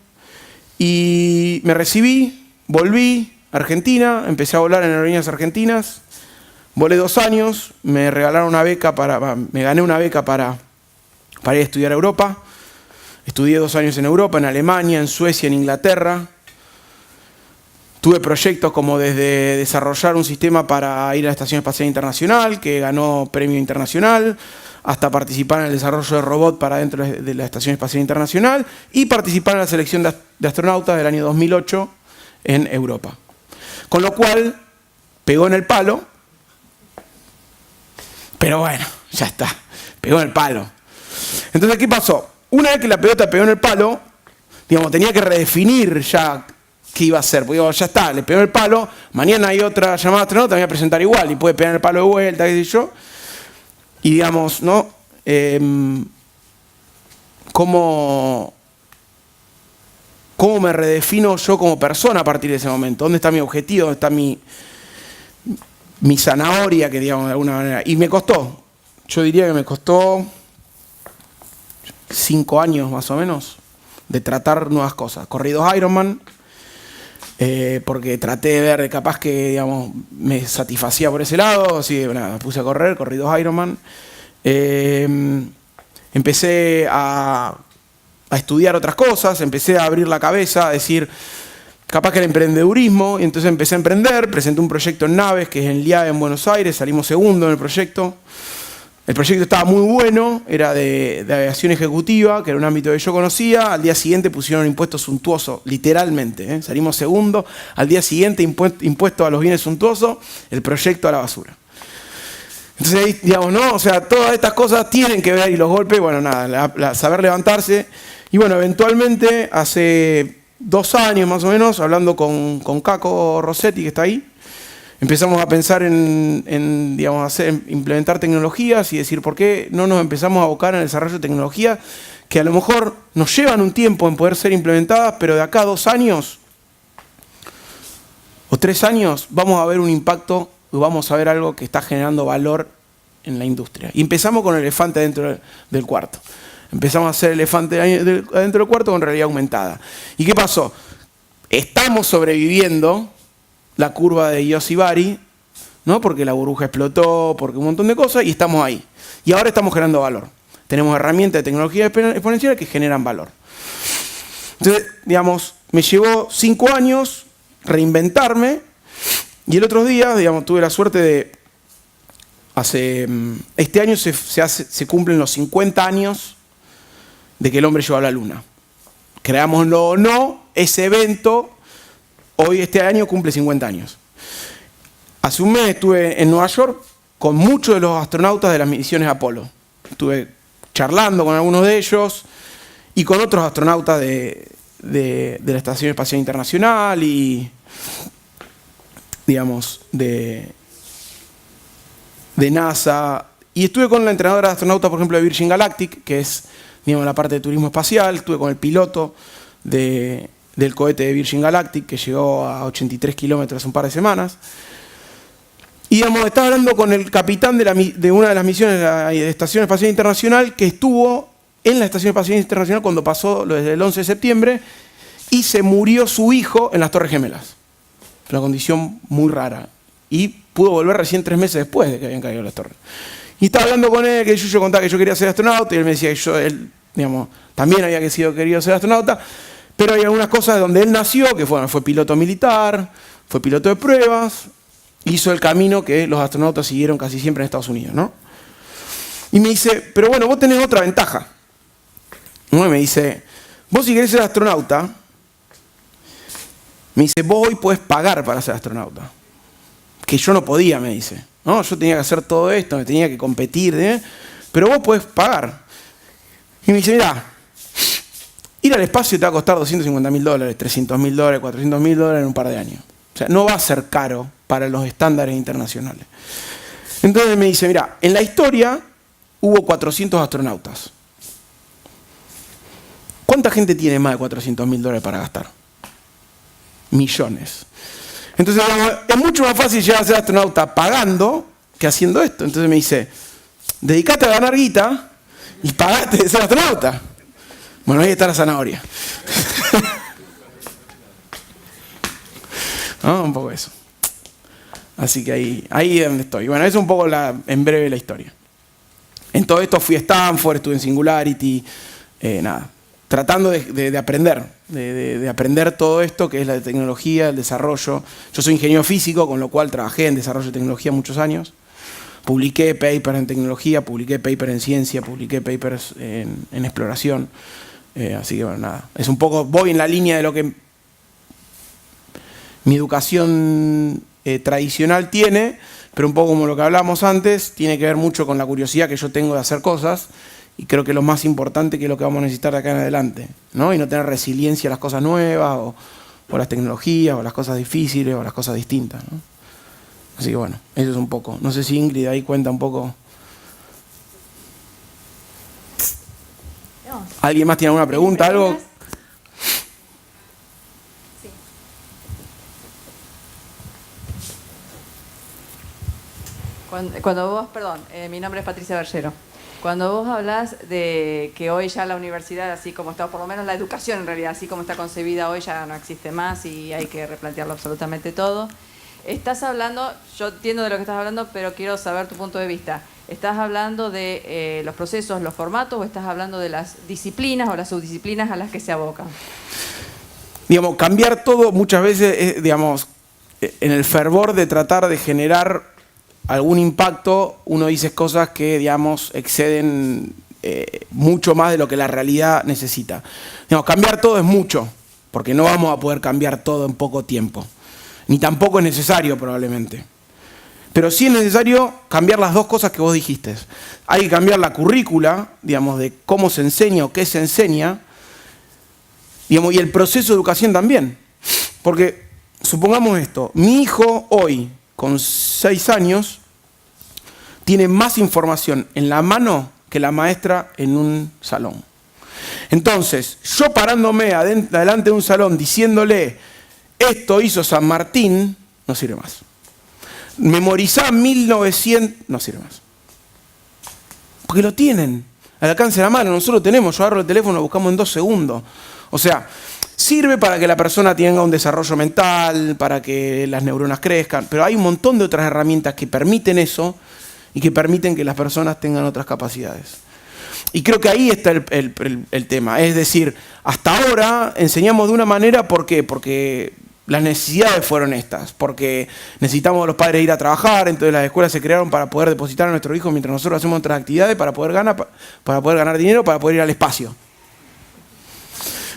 Y me recibí, volví a Argentina, empecé a volar en aerolíneas argentinas, volé 2 años, me regalaron una beca me gané una beca para ir a estudiar a Europa. Estudié 2 años en Europa, en Alemania, en Suecia, en Inglaterra. Tuve proyectos como desde desarrollar un sistema para ir a la Estación Espacial Internacional, que ganó premio internacional, hasta participar en el desarrollo de robot para dentro de la Estación Espacial Internacional y participar en la selección de astronautas del año 2008 en Europa. Con lo cual, pegó en el palo, pero bueno, ya está, pegó en el palo. Entonces, ¿qué pasó? Una vez que la pelota pegó en el palo, digamos, tenía que redefinir ya qué iba a hacer. Porque digo, ya está, le pegó el palo, mañana hay otra llamada astronauta, me voy a presentar igual y puede pegar el palo de vuelta, qué sé yo. Y digamos, ¿no? ¿Cómo me redefino yo como persona a partir de ese momento? ¿Dónde está mi objetivo? ¿Dónde está mi zanahoria, que digamos de alguna manera? Y me costó. Yo diría que me costó 5 años más o menos de tratar nuevas cosas. Corrí 2 Ironman, porque traté de ver capaz que, digamos, me satisfacía por ese lado, así que nada, me puse a correr, corrí 2 Ironman. Empecé a estudiar otras cosas, empecé a abrir la cabeza, a decir, capaz que el emprendedurismo, y entonces empecé a emprender, presenté un proyecto en Naves, que es en LIA en Buenos Aires, salimos segundo en el proyecto. El proyecto estaba muy bueno, era de aviación ejecutiva, que era un ámbito que yo conocía. Al día siguiente pusieron un impuesto suntuoso, literalmente. Salimos segundo, al día siguiente impuesto a los bienes suntuosos, el proyecto a la basura. Entonces ahí, digamos, ¿no? O sea, todas estas cosas tienen que ver, y los golpes, bueno, nada, saber levantarse. Y bueno, eventualmente, hace 2 años más o menos, hablando con Caco Rossetti, que está ahí, empezamos a pensar en digamos, implementar tecnologías y decir, ¿por qué no nos empezamos a abocar en el desarrollo de tecnologías que a lo mejor nos llevan un tiempo en poder ser implementadas, pero de acá a 2 años o 3 años vamos a ver un impacto, vamos a ver algo que está generando valor en la industria? Y empezamos con el elefante dentro del cuarto. Empezamos a hacer elefante dentro del cuarto con realidad aumentada. ¿Y qué pasó? Estamos sobreviviendo la curva de Yossi-Bari, ¿no? Porque la burbuja explotó, porque un montón de cosas, y estamos ahí. Y ahora estamos generando valor. Tenemos herramientas de tecnología exponencial que generan valor. Entonces, digamos, me llevó 5 años reinventarme, y el otro día, digamos, tuve la suerte de... Este año se cumplen los 50 años de que el hombre llegó a la Luna. Creámoslo o no, ese evento... Hoy, este año, cumple 50 años. Hace un mes estuve en Nueva York con muchos de los astronautas de las misiones Apolo. Estuve charlando con algunos de ellos y con otros astronautas de la Estación Espacial Internacional y, digamos, de NASA. Y estuve con la entrenadora de astronautas, por ejemplo, de Virgin Galactic, que es digamos, la parte de turismo espacial, estuve con el piloto del cohete de Virgin Galactic, que llegó a 83 kilómetros hace un par de semanas. Y digamos, estaba hablando con el capitán de una de las misiones de la Estación Espacial Internacional, que estuvo en la Estación Espacial Internacional cuando pasó desde el 11 de septiembre, y se murió su hijo en las Torres Gemelas. Una condición muy rara. Y pudo volver recién 3 meses después de que habían caído las torres. Y estaba hablando con él, que yo contaba que yo quería ser astronauta, y él me decía que él, digamos, también había querido ser astronauta, pero hay algunas cosas donde él nació, que fue piloto militar, fue piloto de pruebas, hizo el camino que los astronautas siguieron casi siempre en Estados Unidos, ¿no? Y me dice, pero bueno, vos tenés otra ventaja. ¿No? Y me dice, vos si querés ser astronauta, me dice, vos hoy podés pagar para ser astronauta. Que yo no podía, me dice. ¿No? Yo tenía que hacer todo esto, me tenía que competir, pero vos podés pagar. Y me dice, mirá, ir al espacio te va a costar $250.000, $300.000, $400.000 en un par de años. O sea, no va a ser caro para los estándares internacionales. Entonces me dice, mirá, en la historia hubo 400 astronautas. ¿Cuánta gente tiene más de $400.000 para gastar? Millones. Entonces, es mucho más fácil llegar a ser astronauta pagando que haciendo esto. Entonces me dice, dedicate a ganar guita y pagate de ser astronauta. Bueno, ahí está la zanahoria. ¿No? Un poco eso. Así que ahí es donde estoy. Bueno, eso es un poco en breve la historia. En todo esto fui a Stanford, estuve en Singularity, nada. Tratando de aprender, de aprender todo esto que es la tecnología, el desarrollo. Yo soy ingeniero físico, con lo cual trabajé en desarrollo de tecnología muchos años. Publiqué papers en tecnología, publiqué papers en ciencia, publiqué papers en exploración. Así que bueno, nada. Es un poco, voy en la línea de lo que mi educación tradicional tiene, pero un poco como lo que hablábamos antes, tiene que ver mucho con la curiosidad que yo tengo de hacer cosas. Y creo que lo más importante que es lo que vamos a necesitar de acá en adelante, ¿no? Y no tener resiliencia a las cosas nuevas, o las tecnologías, o las cosas difíciles, o las cosas distintas, ¿no? Así que bueno, eso es un poco. No sé si Ingrid ahí cuenta un poco. ¿Alguien más tiene alguna pregunta? ¿Algo? Sí. Cuando vos, perdón, mi nombre es Patricia Bergero. Cuando vos hablas de que hoy ya la universidad, así como está, o por lo menos la educación en realidad, así como está concebida hoy, ya no existe más y hay que replantearlo absolutamente todo. Estás hablando, yo entiendo de lo que estás hablando, pero quiero saber tu punto de vista. ¿Estás hablando de los procesos, los formatos, o estás hablando de las disciplinas o las subdisciplinas a las que se abocan? Digamos, cambiar todo muchas veces, digamos, en el fervor de tratar de generar algún impacto, uno dice cosas que, digamos, exceden mucho más de lo que la realidad necesita. Digamos, cambiar todo es mucho, porque no vamos a poder cambiar todo en poco tiempo. Ni tampoco es necesario, probablemente. Pero sí es necesario cambiar las dos cosas que vos dijiste. Hay que cambiar la currícula, digamos, de cómo se enseña o qué se enseña, digamos, y el proceso de educación también. Porque, supongamos esto, mi hijo hoy, con 6 años, tiene más información en la mano que la maestra en un salón. Entonces, yo parándome adelante de un salón diciéndole, esto hizo San Martín, no sirve más. Memorizar 1900, no sirve más. Porque lo tienen al alcance de la mano, nosotros lo tenemos, yo agarro el teléfono, lo buscamos en 2 segundos. O sea, sirve para que la persona tenga un desarrollo mental, para que las neuronas crezcan, pero hay un montón de otras herramientas que permiten eso y que permiten que las personas tengan otras capacidades. Y creo que ahí está el tema. Es decir, hasta ahora enseñamos de una manera, ¿por qué? Porque las necesidades fueron estas, porque necesitamos a los padres ir a trabajar, entonces las escuelas se crearon para poder depositar a nuestros hijos mientras nosotros hacemos otras actividades, para poder ganar dinero, para poder ir al espacio.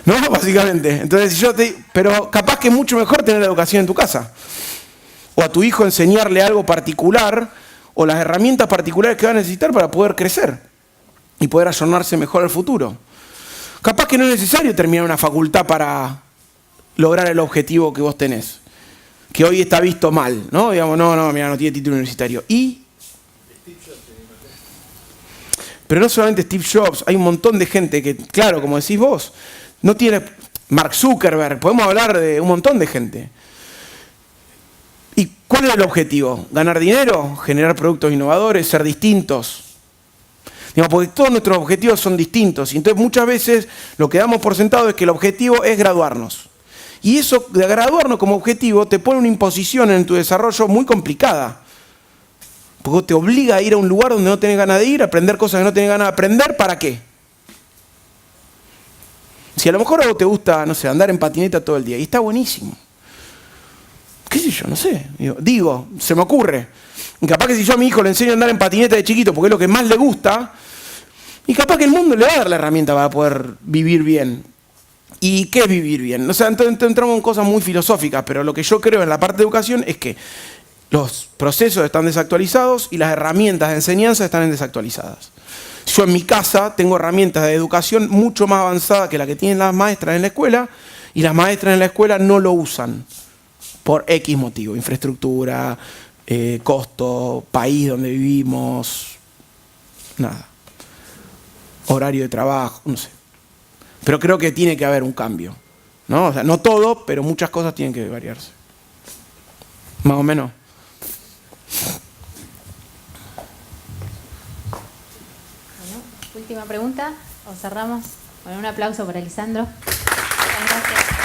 ¿No? Básicamente. Entonces, pero capaz que es mucho mejor tener la educación en tu casa. O a tu hijo enseñarle algo particular, o las herramientas particulares que va a necesitar para poder crecer y poder ayornarse mejor al futuro. Capaz que no es necesario terminar una facultad para lograr el objetivo que vos tenés, que hoy está visto mal, ¿no? Digamos, no, mira, no tiene título universitario. Pero no solamente Steve Jobs, hay un montón de gente que, claro, como decís vos, no tiene... Mark Zuckerberg, podemos hablar de un montón de gente. ¿Y cuál era el objetivo? ¿Ganar dinero? ¿Generar productos innovadores? ¿Ser distintos? Digamos, porque todos nuestros objetivos son distintos. Y entonces muchas veces lo que damos por sentado es que el objetivo es graduarnos. Y eso de graduarnos como objetivo te pone una imposición en tu desarrollo muy complicada. Porque te obliga a ir a un lugar donde no tenés ganas de ir, a aprender cosas que no tenés ganas de aprender, ¿para qué? Si a lo mejor a vos te gusta, no sé, andar en patineta todo el día, y está buenísimo. ¿Qué sé yo? No sé. Digo, se me ocurre. Y capaz que si yo a mi hijo le enseño a andar en patineta de chiquito porque es lo que más le gusta, y capaz que el mundo le va a dar la herramienta para poder vivir bien. ¿Y qué es vivir bien? O sea, entonces entramos en cosas muy filosóficas, pero lo que yo creo en la parte de educación es que los procesos están desactualizados y las herramientas de enseñanza están desactualizadas. Yo en mi casa tengo herramientas de educación mucho más avanzadas que las que tienen las maestras en la escuela, y las maestras en la escuela no lo usan por X motivo, infraestructura, costo, país donde vivimos, nada, horario de trabajo, no sé. Pero creo que tiene que haber un cambio, ¿no? O sea, no todo, pero muchas cosas tienen que variarse. Más o menos. Última pregunta, o cerramos con un aplauso para Lisandro. Muchas gracias.